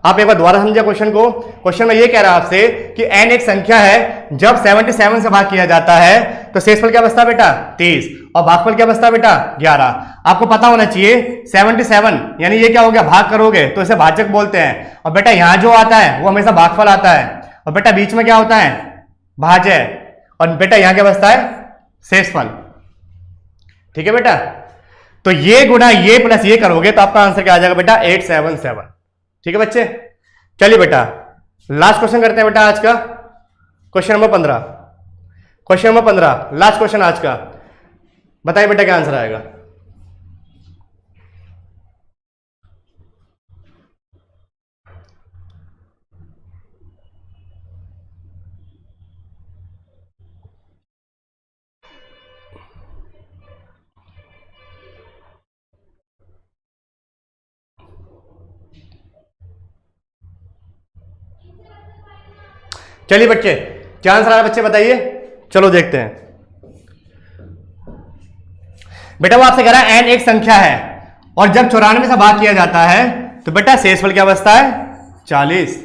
Speaker 1: आप एक बार दोबारा समझिए क्वेश्चन को। क्वेश्चन में ये कह रहा है आपसे कि n एक संख्या है, जब 77 से भाग किया जाता है तो शेषफल क्या बचता है बेटा 30 और भागफल क्या बचता है बेटा 11। आपको पता होना चाहिए 77 यानी ये क्या हो गया, भाग करोगे तो इसे भाजक बोलते हैं, और बेटा यहां जो आता है वो हमेशा भागफल आता है, और बेटा बीच में क्या होता है भाज्य, और बेटा यहां क्या बचता है शेषफल। ठीक है बेटा, तो ये गुणा ये प्लस ये करोगे तो आपका आंसर क्या आ जाएगा बेटा 877। ठीक है बच्चे, चलिए बेटा लास्ट क्वेश्चन करते हैं बेटा आज का, question number 15। Question number 15 last question आज का, बताइए बेटा क्या आंसर आएगा। चलिए बच्चे, क्या आंसर आ रहा है बच्चे बताइए। चलो देखते हैं। बेटा वो आपसे कह रहा है n एक संख्या है और जब 94 से भाग किया जाता है तो बेटा शेषफल क्या बचता है 40।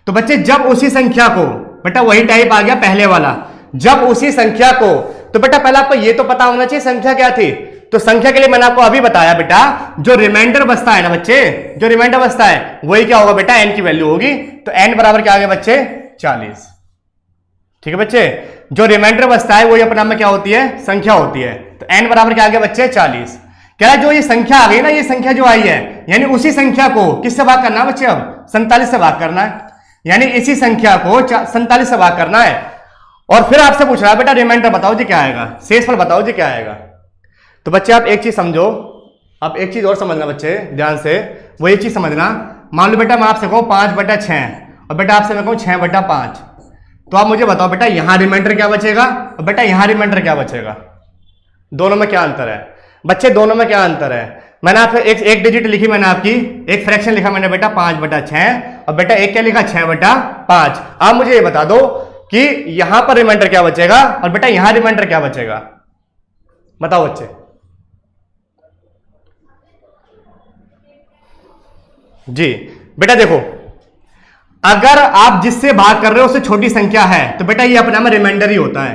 Speaker 1: तो बच्चे जब उसी संख्या को, बेटा वही टाइप आ गया पहले वाला, जब उसी संख्या को, तो बेटा पहले आपको ये तो पता होना चाहिए संख्या क्या थी। तो संख्या के लिए मैंने आपको अभी बताया बेटा, जो रिमाइंडर बचता है ना बच्चे, जो रिमाइंडर बचता है वही क्या होगा बेटा n की वैल्यू होगी। तो n बराबर क्या आ गया बच्चे 40। ठीक है बच्चे, जो रिमाइंडर बचता है वही अपने नाम में क्या होती है संख्या होती है। तो n बराबर क्या आ गया बच्चे 40। कह रहा जो ये संख्या आ गई ना, ये संख्या जो आई है, यानी उसी संख्या को किससे भाग करना है बच्चे, अब 47 से भाग करना है, यानी इसी संख्या को 47 से भाग करना है। और फिर आपसे पूछ रहा है बेटा रिमाइंडर बताओ जी क्या आएगा, शेषफल बताओ जी क्या आएगा। तो बच्चे आप एक चीज समझो, आप एक चीज और समझना बच्चे ध्यान से, वो एक चीज समझना। मान लो बेटा मैं आपसे कहूँ 5/6 और बेटा आपसे मैं कहूँ 6/5, तो आप मुझे बताओ बेटा यहां रिमाइंडर क्या बचेगा और बेटा यहां रिमाइंडर क्या बचेगा, दोनों में क्या अंतर है बच्चे, दोनों में क्या अंतर है। मैंने आपसे एक डिजिट लिखी, मैंने आपकी एक फ्रैक्शन लिखा मैंने बेटा 5/6 और बेटा एक क्या लिखा 6/5। आप मुझे ये बता दो कि यहां पर रिमाइंडर क्या बचेगा और बेटा यहां रिमाइंडर क्या बचेगा, बताओ बच्चे। जी बेटा देखो, अगर आप जिससे भाग कर रहे हो उससे छोटी संख्या है तो बेटा ये अपना में रिमाइंडर ही होता है,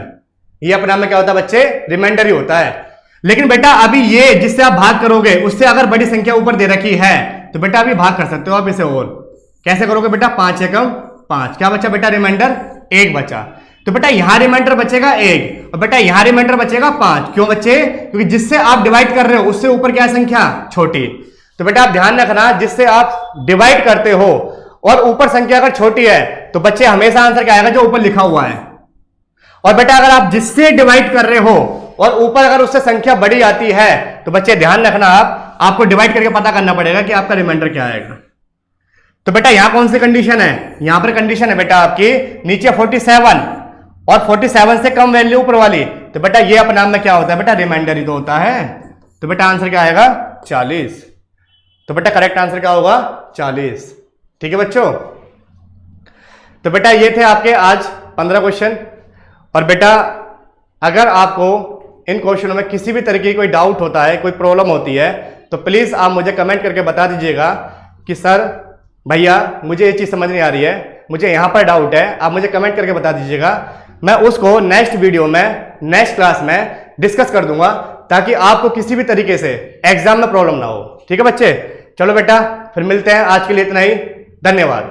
Speaker 1: ये अपना में क्या होता है बच्चे रिमाइंडर ही होता है। लेकिन बेटा अभी ये जिससे आप भाग करोगे उससे अगर बड़ी संख्या ऊपर दे रखी है तो बेटा अभी भाग कर सकते हो आप इसे। और कैसे करोगे बेटा 5 एकम 5, क्या बचा बेटा रिमाइंडर 1 बचा। तो बेटा यहां रिमाइंडर बचेगा 1 और बेटा यहां रिमाइंडर बचेगा 5। क्यों बच्चे, क्योंकि जिससे आप डिवाइड कर रहे हो उससे ऊपर क्या संख्या छोटी। तो बेटा आप ध्यान रखना, जिससे आप डिवाइड करते हो और ऊपर संख्या अगर छोटी है तो बच्चे हमेशा आंसर क्या आएगा जो ऊपर लिखा हुआ है। और बेटा अगर आप जिससे डिवाइड कर रहे हो और ऊपर अगर उससे संख्या बड़ी आती है तो बच्चे ध्यान रखना, आपको डिवाइड करके पता करना पड़ेगा कि आपका रिमाइंडर क्या आएगा। तो बेटा यहां कौन सी कंडीशन है, यहां पर कंडीशन है बेटा आपकी नीचे 47 और 47 से कम वैल्यू ऊपर वाली, तो बेटा ये अपने नाम में क्या होता है बेटा रिमाइंडर ही तो होता है। तो बेटा आंसर क्या आएगा 40। तो बेटा करेक्ट आंसर क्या होगा 40। ठीक है बच्चों, तो बेटा ये थे आपके आज 15 क्वेश्चन। और बेटा अगर आपको इन क्वेश्चनों में किसी भी तरीके की कोई डाउट होता है, कोई प्रॉब्लम होती है, तो प्लीज आप मुझे कमेंट करके बता दीजिएगा कि सर भैया मुझे ये चीज समझ नहीं आ रही है, मुझे यहां पर डाउट है, आप मुझे कमेंट करके बता दीजिएगा। मैं उसको नेक्स्ट वीडियो में नेक्स्ट क्लास में डिस्कस कर दूंगा ताकि आपको किसी भी तरीके से एग्जाम में प्रॉब्लम ना हो। ठीक है बच्चे, चलो बेटा फिर मिलते हैं, आज के लिए इतना ही, धन्यवाद।